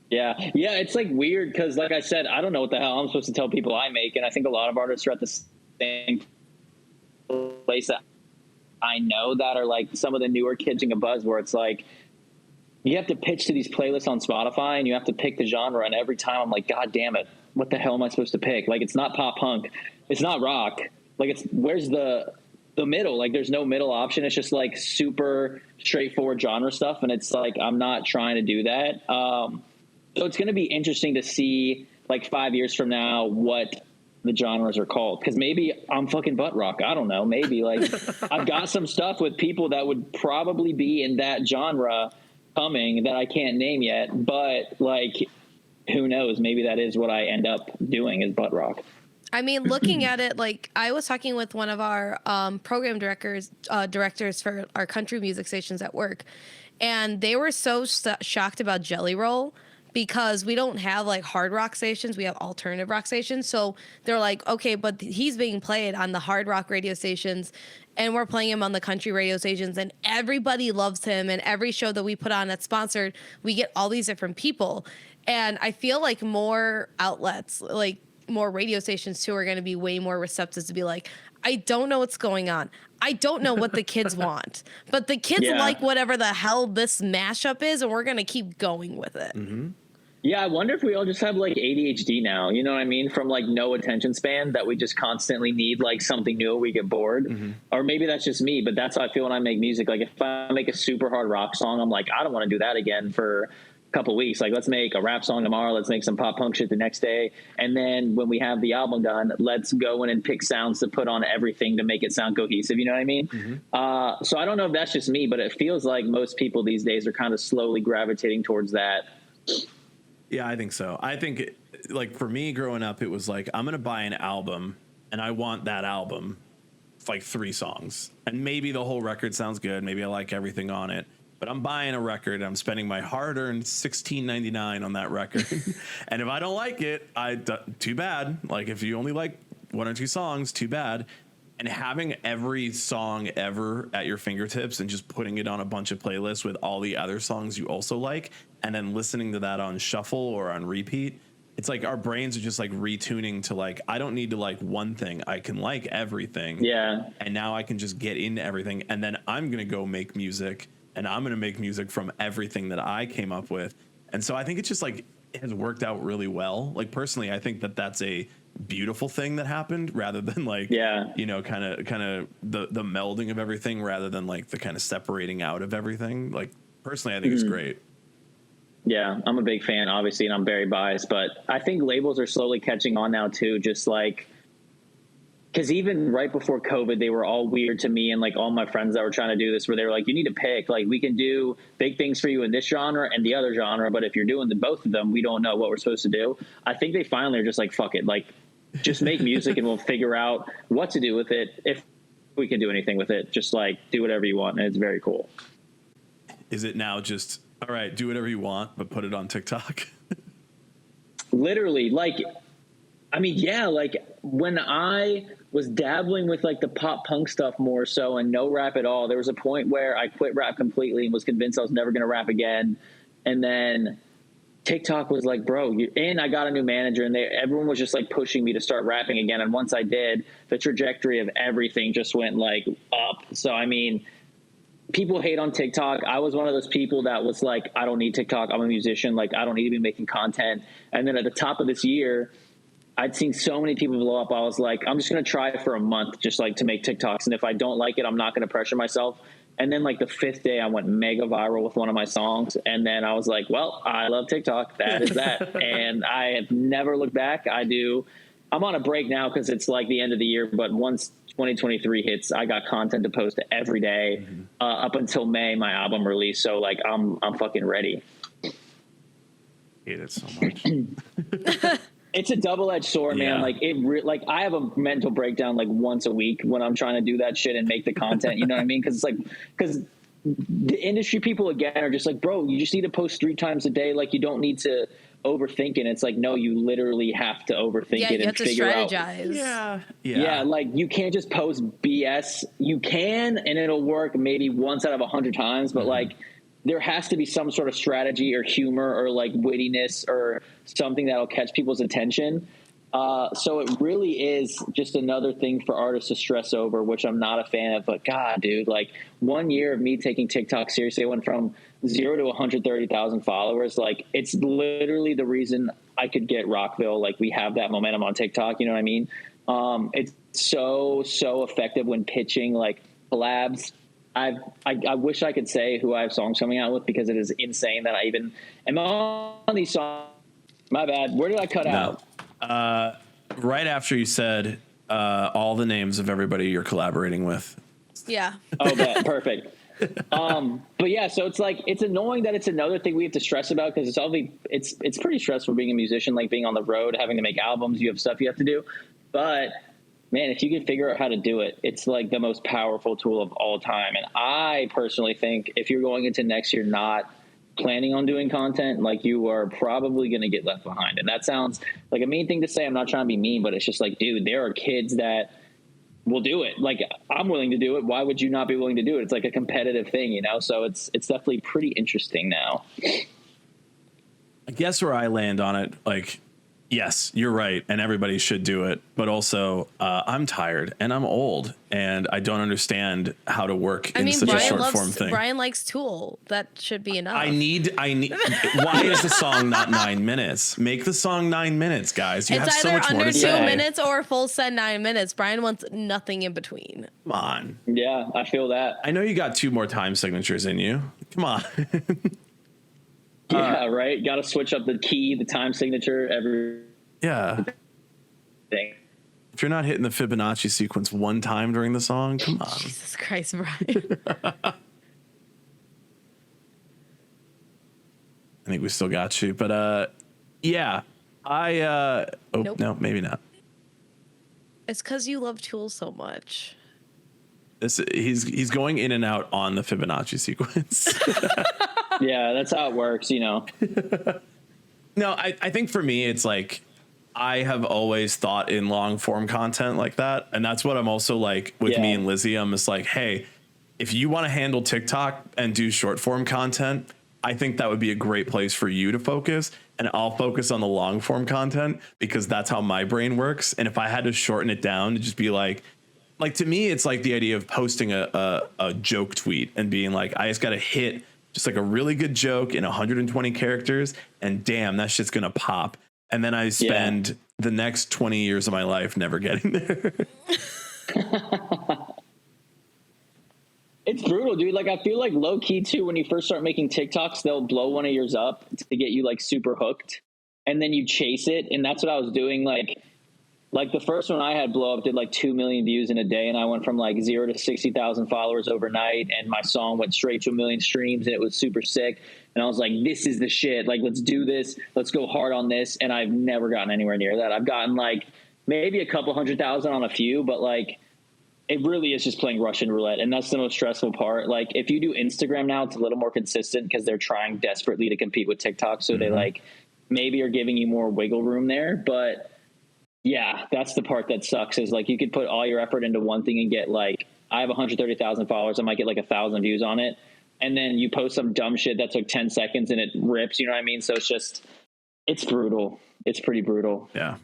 Yeah, it's like weird because, like I said, I don't know what the hell I'm supposed to tell people I make, and I think a lot of artists are at the same place that I know that are like some of the newer kids in a buzz where it's like, you have to pitch to these playlists on Spotify and you have to pick the genre. And every time I'm like, God damn it, what the hell am I supposed to pick? Like, it's not pop punk. It's not rock. Like, where's the middle? Like, there's no middle option. It's just like super straightforward genre stuff. And it's like, I'm not trying to do that. So it's going to be interesting to see like 5 years from now, what the genres are called. Cause maybe I'm fucking butt rock. I don't know. Maybe like I've got some stuff with people that would probably be in that genre coming that I can't name yet, but like, who knows? Maybe that is what I end up doing, is butt rock. I mean, looking at it, like I was talking with one of our program directors for our country music stations at work, and they were so shocked about Jelly Roll because we don't have like hard rock stations, we have alternative rock stations. So they're like, okay, but he's being played on the hard rock radio stations, and we're playing him on the country radio stations, and everybody loves him. And every show that we put on that's sponsored, we get all these different people. And I feel like more outlets, like more radio stations too, are going to be way more receptive to be like, I don't know what's going on. I don't know what the kids want, but the kids like whatever the hell this mashup is, and we're going to keep going with it. Mm-hmm. Yeah, I wonder if we all just have like ADHD now, you know what I mean? From like no attention span, that we just constantly need like something new, we get bored. Mm-hmm. Or maybe that's just me, but that's how I feel when I make music. Like if I make a super hard rock song, I'm like, I don't want to do that again for a couple weeks. Like, let's make a rap song tomorrow. Let's make some pop punk shit the next day. And then when we have the album done, let's go in and pick sounds to put on everything to make it sound cohesive. You know what I mean? Mm-hmm. So I don't know if that's just me, but it feels like most people these days are kind of slowly gravitating towards that. Yeah, I think so. I think like for me growing up, it was like, I'm going to buy an album and I want that album, like 3 songs, and maybe the whole record sounds good. Maybe I like everything on it. But I'm buying a record and I'm spending my hard-earned $16.99 on that record. And if I don't like it, too bad. Like, if you only like 1 or 2 songs, too bad. And having every song ever at your fingertips and just putting it on a bunch of playlists with all the other songs you also like, and then listening to that on shuffle or on repeat, it's like our brains are just like retuning to like, I don't need to like one thing. I can like everything. Yeah. And now I can just get into everything. And then I'm going to go make music. And I'm going to make music from everything that I came up with. And so I think it's just like, it has worked out really well. Like, personally, I think that that's a beautiful thing that happened, rather than like, you know, kind of the melding of everything, rather than like the kind of separating out of everything. Like, personally, I think it's great. Yeah, I'm a big fan, obviously, and I'm very biased, but I think labels are slowly catching on now too. Just like, because even right before COVID, they were all weird to me and like all my friends that were trying to do this, where they were like, you need to pick, like, we can do big things for you in this genre and the other genre, but if you're doing both of them, we don't know what we're supposed to do. I think they finally are just like, fuck it, like, just make music and we'll figure out what to do with it. If we can do anything with it, just like do whatever you want. And it's very cool. Is it now just, all right, do whatever you want, but put it on TikTok? Literally, like, I mean, yeah, like when I was dabbling with like the pop punk stuff more so and no rap at all, there was a point where I quit rap completely and was convinced I was never going to rap again. And then TikTok was like, bro, and I got a new manager and everyone was just like pushing me to start rapping again. And once I did, the trajectory of everything just went like up. So, I mean, people hate on TikTok. I was one of those people that was like, I don't need TikTok. I'm a musician. Like, I don't need to be making content. And then at the top of this year, I'd seen so many people blow up. I was like, I'm just going to try it for a month, just like to make TikToks. And if I don't like it, I'm not going to pressure myself. And then like the 5th day, I went mega viral with one of my songs. And then I was like, well, I love TikTok. That is that. And I have never looked back. I'm on a break now because it's like the end of the year. But once 2023 hits, I got content to post every day up until May, my album release. So like, I'm fucking ready. I hate it so much. It's a double-edged sword, man. Like like I have a mental breakdown like once a week when I'm trying to do that shit and make the content. You know what I mean? Because it's like, because the industry people again are just like, bro, you just need to post 3 times a day. Like, you don't need to overthink it. It's like, no, you literally have to overthink it and figure out. Yeah, like you can't just post BS. You can, and it'll work maybe once out of 100 times, but like, there has to be some sort of strategy or humor or like wittiness or something that'll catch people's attention. So it really is just another thing for artists to stress over, which I'm not a fan of. But God, dude, like 1 year of me taking TikTok seriously, I went from 0 to 130,000 followers. Like, it's literally the reason I could get Rockville. Like, we have that momentum on TikTok. You know what I mean? It's so effective when pitching like collabs. I wish I could say who I have songs coming out with, because it is insane that I even am on these songs. My bad. Where did I cut out? Right after you said all the names of everybody you're collaborating with. Yeah. Okay, perfect. But yeah, so it's like, it's annoying that it's another thing we have to stress about, because it's obviously it's pretty stressful being a musician, like being on the road, having to make albums, you have stuff you have to do. But man, if you can figure out how to do it, it's like the most powerful tool of all time. And I personally think if you're going into next year not planning on doing content, like, you are probably going to get left behind. And that sounds like a mean thing to say. I'm not trying to be mean, but it's just like, dude, there are kids that will do it. Like, I'm willing to do it. Why would you not be willing to do it? It's like a competitive thing, you know? So it's definitely pretty interesting now. I guess where I land on it, like, yes, you're right, and everybody should do it. But also, I'm tired and I'm old, and I don't understand how to work in such a short form thing. Brian likes Tool. That should be enough. I need. Why is the song not 9 minutes? Make the song 9 minutes, guys. You have so much more to say. It's either under 2 minutes or a full set 9 minutes. Brian wants nothing in between. Come on. Yeah, I feel that. I know you got 2 more time signatures in you. Come on. Yeah, right. Got to switch up the key, the time signature, everything. Yeah. If you're not hitting the Fibonacci sequence one time during the song, come on. Jesus Christ, Brian. I think we still got you, but yeah, Nope. no, maybe not. It's because you love Tool so much. He's going in and out on the Fibonacci sequence. Yeah, that's how it works, you know. No, I think for me, it's like I have always thought in long form content like that. And that's what I'm also like with me and Lizzie. I'm just like, hey, if you want to handle TikTok and do short form content, I think that would be a great place for you to focus. And I'll focus on the long form content because that's how my brain works. And if I had to shorten it down to just be like to me, it's like the idea of posting a joke tweet and being like, I just got to hit just like a really good joke in 120 characters. And damn, that shit's going to pop. And then I spend the next 20 years of my life never getting there. It's brutal, dude. Like, I feel like low key too, when you first start making TikToks, they'll blow one of yours up to get you like super hooked. And then you chase it. And that's what I was doing. Like the first one I had blow up did like 2 million views in a day. And I went from like 0 to 60,000 followers overnight. And my song went straight to 1 million streams and it was super sick. And I was like, this is the shit. Like, let's do this. Let's go hard on this. And I've never gotten anywhere near that. I've gotten like maybe a couple 100,000 on a few, but like, it really is just playing Russian roulette. And that's the most stressful part. Like if you do Instagram now, it's a little more consistent because they're trying desperately to compete with TikTok. So they like maybe are giving you more wiggle room there. But yeah, that's the part that sucks is like you could put all your effort into one thing and get like, I have 130,000 followers. I might get like 1,000 views on it. And then you post some dumb shit that took 10 seconds and it rips, you know what I mean? So it's brutal. It's pretty brutal. Yeah.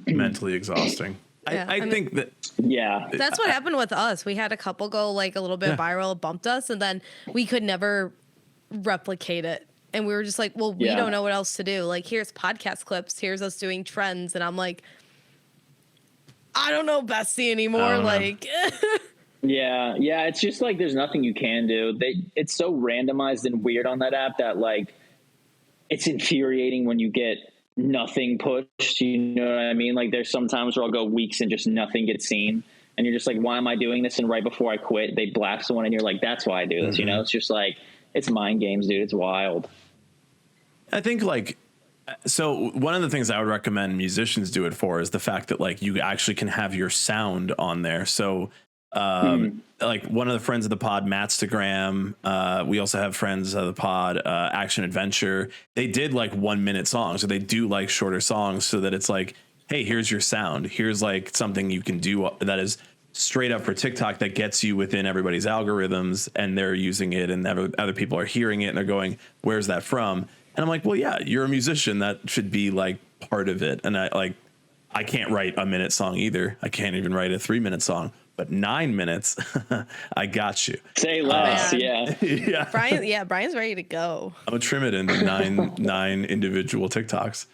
Mentally exhausting. Yeah, I think that. Yeah. That's what happened with us. We had a couple go like a little bit viral, bumped us, and then we could never replicate it. And we were just like, well, we don't know what else to do. Like, here's podcast clips. Here's us doing trends. And I'm like, I don't know Bestie anymore. Like, yeah. It's just like, there's nothing you can do. It's so randomized and weird on that app that like, it's infuriating when you get nothing pushed. You know what I mean? Like there's some times where I'll go weeks and just nothing gets seen. And you're just like, why am I doing this? And right before I quit, they blast someone and you're like, that's why I do this. You know, it's just like, it's mind games, dude. It's wild. I think like, so one of the things I would recommend musicians do it for is the fact that like you actually can have your sound on there. So like one of the friends of the pod, Mattstagram, we also have friends of the pod, Action Adventure. They did like 1 minute songs, so they do like shorter songs so that it's like, hey, here's your sound. Here's like something you can do that is straight up for TikTok that gets you within everybody's algorithms and they're using it and other people are hearing it and they're going, where's that from? And I'm like, well, yeah, you're a musician. That should be like part of it. And I can't write a minute song either. I can't even write a 3-minute song, but 9 minutes, I got you. Say less. Yeah. Brian's ready to go. I'm gonna trim it into nine individual TikToks.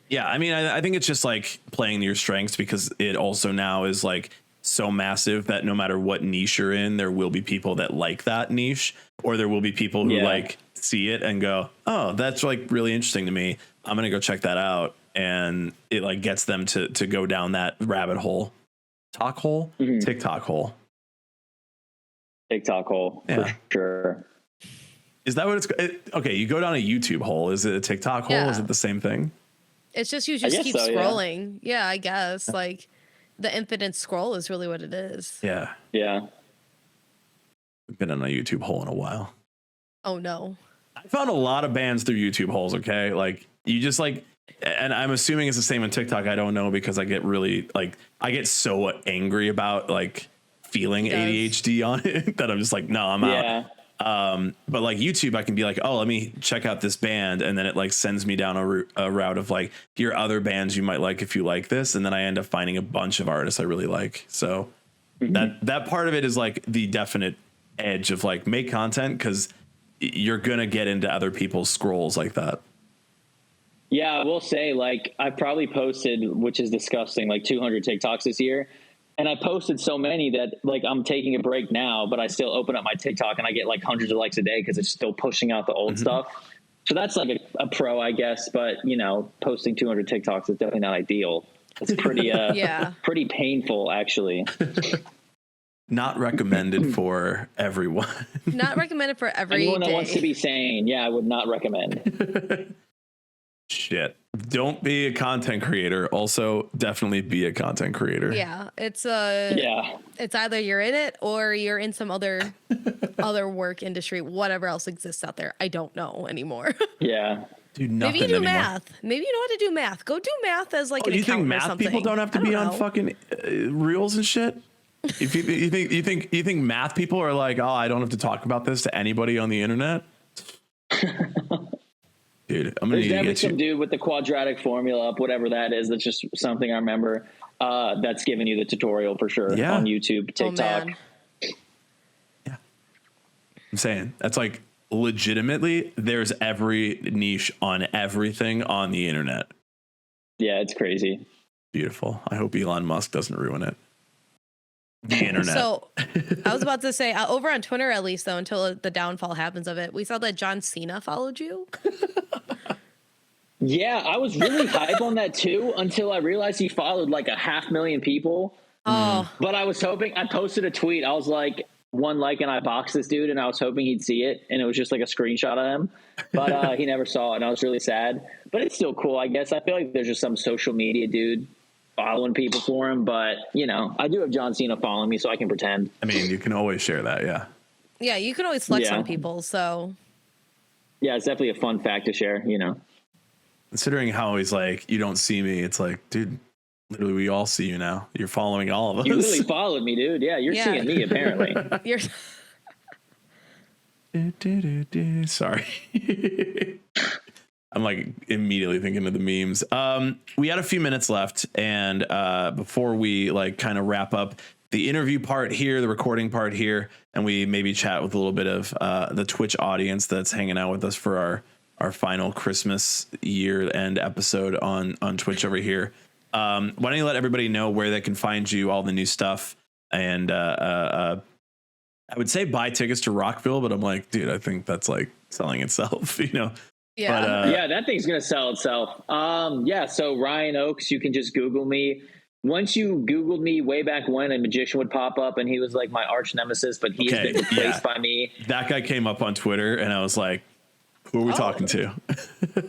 Yeah, I mean, I think it's just like playing to your strengths because it also now is like so massive that no matter what niche you're in, there will be people that like that niche, or there will be people who like see it and go, oh, that's like really interesting to me. I'm going to go check that out. And it like gets them to go down that rabbit hole, TikTok hole. For sure. Is that what it's okay? You go down a YouTube hole. Is it a TikTok hole? Is it the same thing? It's just you just keep scrolling. Yeah, I guess like the infinite scroll is really what it is. Yeah. I've been on a YouTube hole in a while. Oh no. I found a lot of bands through YouTube holes. Okay, like you just like, and I'm assuming it's the same on TikTok. I don't know because I get really like I get so angry about like feeling ADHD on it that I'm just like, no, I'm out. But like YouTube, I can be like, oh, let me check out this band. And then it like sends me down a route of like, here are other bands you might like if you like this. And then I end up finding a bunch of artists I really like. So that part of it is like the definite edge of like make content because you're going to get into other people's scrolls like that. Yeah, I will say like I probably posted, which is disgusting, like 200 TikToks this year. And I posted so many that like I'm taking a break now, but I still open up my TikTok and I get like hundreds of likes a day because it's still pushing out the old stuff. So that's like a pro, I guess. But you know, posting 200 TikToks is definitely not ideal. It's pretty pretty painful, actually. Not recommended for everyone. Not recommended for every Anyone that day. wants to be sane, yeah, I would not recommend. Shit. Don't be a content creator. Also, definitely be a content creator. Yeah, it's it's either you're in it or you're in some other work industry, whatever else exists out there. I don't know anymore. Yeah. Do nothing Maybe you do anymore. math. Maybe you know how to do math. Go do math as like an You think accountant or math something. people don't have to be on know. fucking reels and shit? If you think math people are like, oh, I don't have to talk about this to anybody on the internet? Dude, I'm gonna There's need to definitely get some you. dude with the quadratic formula up, whatever that is. That's just something I remember. That's giving you the tutorial for sure Yeah. on YouTube, Oh, TikTok. man. Yeah, I'm saying that's like legitimately. There's every niche on everything on the internet. Yeah, it's crazy. Beautiful. I hope Elon Musk doesn't ruin it. The internet. So I was about to say over on Twitter, at least though, until the downfall happens of it, we saw that John Cena followed you. Yeah, I was really hype on that too until I realized he followed like 500,000 people. Oh, But I was hoping, I posted a tweet. I was like, one like, and I boxed this dude, and I was hoping he'd see it. And it was just like a screenshot of him. But he never saw it, and I was really sad. But it's still cool, I guess. I feel like there's just some social media dude following people for him. But, you know, I do have John Cena following me, so I can pretend. I mean, you can always share that. Yeah. yeah, you can always flex Yeah. on people. So Yeah, it's definitely a fun fact to share, you know. Considering how he's like, you don't see me. It's like, dude, literally, we all see you now. You're following all of us. You literally followed me, dude. Yeah, you're Yeah. seeing me, apparently. you're Sorry. I'm like immediately thinking of the memes. We had a few minutes left, and before we like kind of wrap up the interview part here, the recording part here, and we maybe chat with a little bit of the Twitch audience that's hanging out with us for our final Christmas year end episode on Twitch over here. Why don't you let everybody know where they can find you, all the new stuff, and I would say buy tickets to Rockville, but I'm like, dude, I think that's like selling itself, you know? yeah. But, Yeah, that thing's gonna sell itself. Yeah, so Ryan Oakes, you can just Google me. Once you Googled me way back when, a magician would pop up, and he was like my arch nemesis, but he's Okay, been replaced yeah. by me. that guy came up on Twitter, and I was like, who are we talking to?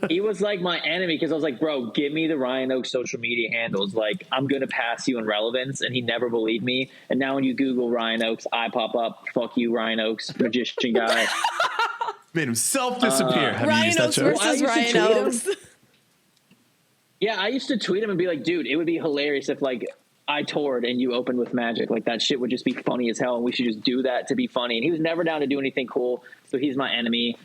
He was like my enemy because I was like, bro, give me the Ryan Oakes social media handles. Like, I'm gonna pass you in relevance, and he never believed me. And now when you Google Ryan Oakes, I pop up. Fuck you, Ryan Oakes, magician guy. Made himself disappear. Have you Ryan used that Oakes show? I versus used to Ryan tweet him. Oakes. Yeah, I used to tweet him and be like, dude, it would be hilarious if like I toured and you opened with magic. Like that shit would just be funny as hell, and we should just do that to be funny. And he was never down to do anything cool, so he's my enemy.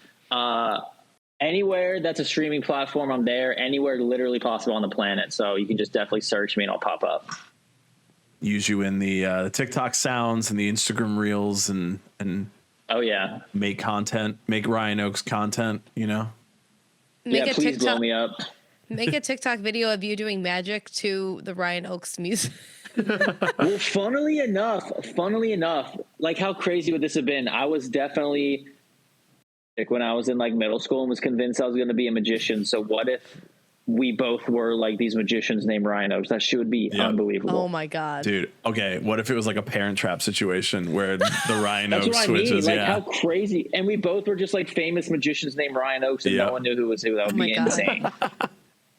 Anywhere that's a streaming platform, I'm there. Anywhere literally possible on the planet. So you can just definitely search me and I'll pop up. Use you in the TikTok sounds and the Instagram reels and Oh yeah. make content, make Ryan Oakes content, you know? Make Yeah, a please blow TikTok. me up. Make a TikTok video of you doing magic to the Ryan Oakes music. Well, funnily enough, like how crazy would this have been? I was definitely like when I was in like middle school and was convinced I was going to be a magician. So what if we both were like these magicians named Ryan Oakes? That shit would be Yeah. unbelievable. Oh my god. Dude, okay, what if it was like a Parent Trap situation where the Ryan That's Oakes what I mean. switches? Like Yeah. how crazy. And we both were just like famous magicians named Ryan Oakes, and Yeah. no one knew who was who. That would Oh my be God. insane.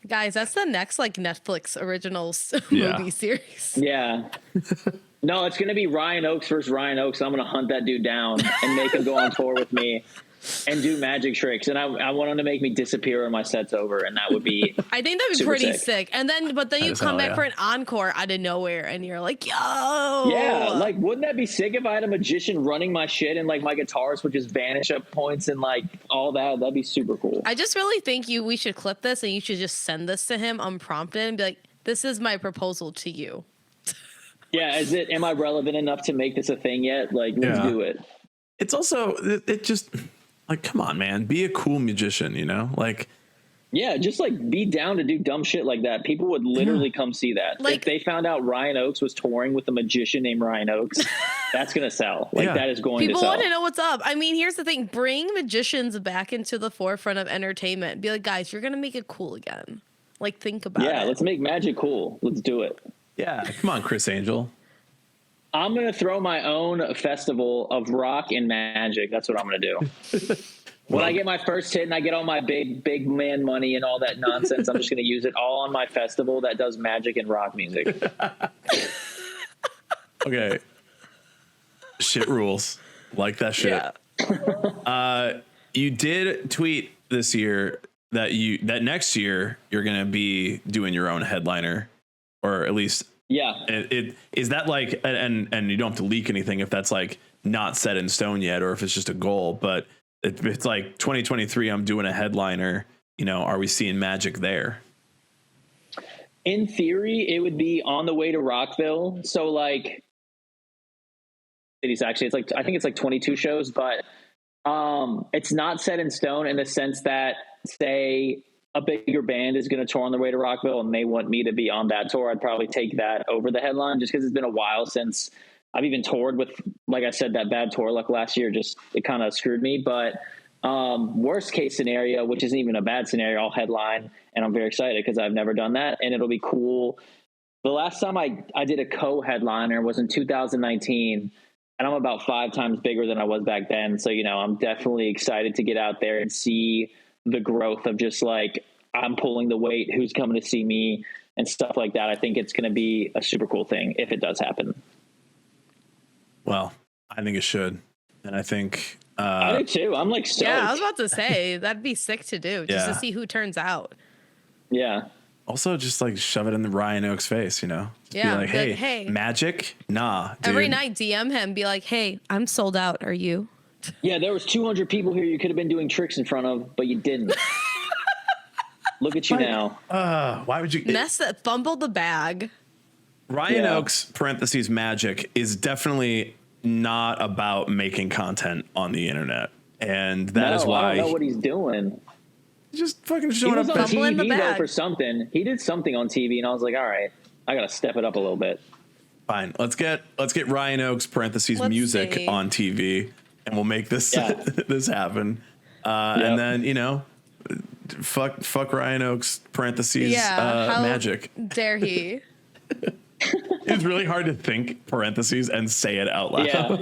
Guys, that's the next like Netflix originals Yeah. movie series. Yeah. No, it's going to be Ryan Oakes versus Ryan Oakes. I'm going to hunt that dude down and make him go on tour with me and do magic tricks. And I want him to make me disappear when my set's over. And that would be I think that'd be super pretty sick. sick. And then, but then you is come hell, back yeah. for an encore out of nowhere, and you're like, yo, Yeah, like wouldn't that be sick if I had a magician running my shit and like my guitars would just vanish at points and like all that? That'd be super cool. I just really think we should clip this and you should just send this to him unprompted and be like, this is my proposal to you. Yeah, am I relevant enough to make this a thing yet? Like, let's Yeah. do it. It's also, it just, like, come on, man, be a cool magician, you know? Like, Yeah, just like be down to do dumb shit like that. People would literally come see that. Like- if they found out Ryan Oakes was touring with a magician named Ryan Oakes, that's gonna sell. Like that is going People to sell. want to know what's up. I mean, here's the thing: bring magicians back into the forefront of entertainment. Be like, guys, you're gonna make it cool again. Like, think about it. Yeah, let's make magic cool. Let's do it. Yeah, come on, Chris Angel. I'm gonna throw my own festival of rock and magic. That's what I'm gonna do. When I get my first hit and I get all my big man money and all that nonsense, I'm just going to use it all on my festival that does magic and rock music. Okay. Shit rules. Like that shit. Yeah. You did tweet this year that next year you're going to be doing your own headliner, or at least it is that like, and you don't have to leak anything if that's like not set in stone yet, or if it's just a goal, but if it's like 2023, I'm doing a headliner, are we seeing magic there? In theory, it would be on the way to Rockville. So like cities, actually, I think it's like 22 shows, but it's not set in stone in the sense that, say, a bigger band is going to tour on their way to Rockville and they want me to be on that tour. I'd probably take that over the headline, just because it's been a while since I've even toured with, like I said, that bad tour luck last year. Just, it kind of screwed me. But worst case scenario, which isn't even a bad scenario, I'll headline, and I'm very excited because I've never done that, and it'll be cool. The last time I did a co-headliner was in 2019, and I'm about 5 times bigger than I was back then. So, I'm definitely excited to get out there and see the growth of just like, I'm pulling the weight, who's coming to see me and stuff like that. I think it's going to be a super cool thing if it does happen. Well, I think it should. And I think I do too. I'm like stoked. Yeah, I was about to say that'd be sick to do, just to see who turns out. Yeah. Also, just like shove it in the Ryan Oakes face, Just be like, hey, magic? Nah, dude. Every night DM him, be like, hey, I'm sold out. Are you? Yeah, there was 200 people here you could have been doing tricks in front of, but you didn't. Look at you now. Why would you fumbled the bag? Ryan Oakes parentheses magic is definitely not about making content on the internet, and that is why I don't know what he's doing. Just fucking showing up on TV though for something. He did something on TV, and I was like, all right, I gotta step it up a little bit. Fine, let's get Ryan Oakes parentheses music on TV, and we'll make this this happen. And then fuck Ryan Oakes parentheses magic. Dare he? It's really hard to think parentheses and say it out loud. Yeah.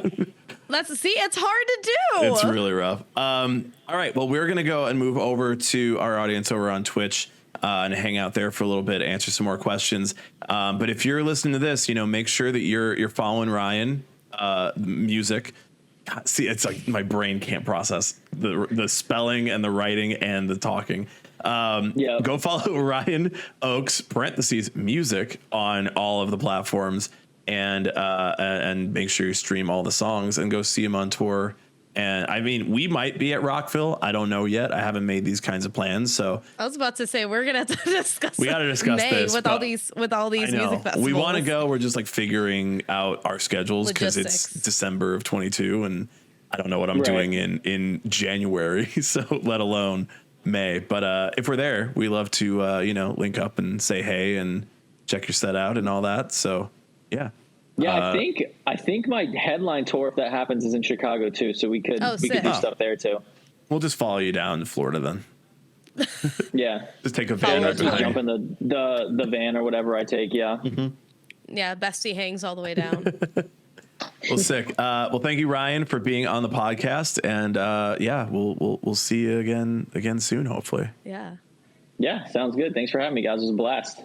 It's hard to do. It's really rough. All right. Well, we're going to go and move over to our audience over on Twitch and hang out there for a little bit, answer some more questions. But if you're listening to this, make sure that you're following Ryan music. See, it's like my brain can't process the spelling and the writing and the talking. Go follow Ryan Oakes parentheses music on all of the platforms, and make sure you stream all the songs and go see him on tour. And I mean, we might be at Rockville. I don't know yet. I haven't made these kinds of plans. So I was about to say we're gonna have to discuss. We got to discuss this with all these music festivals. We want to go. We're just like figuring out our schedules because it's December of 22, and I don't know what I'm doing in January. So let alone May. But if we're there, we love to link up and say hey and check your set out and all that. So yeah. Yeah, I think my headline tour, if that happens, is in Chicago too. So we could do stuff there too. We'll just follow you down to Florida then. Yeah, just take a van. Just jump in the van or whatever I take. Yeah. Mm-hmm. Yeah, bestie hangs all the way down. Well, sick. Well, thank you, Ryan, for being on the podcast, and we'll see you again soon, hopefully. Yeah. Yeah, sounds good. Thanks for having me, guys. It was a blast.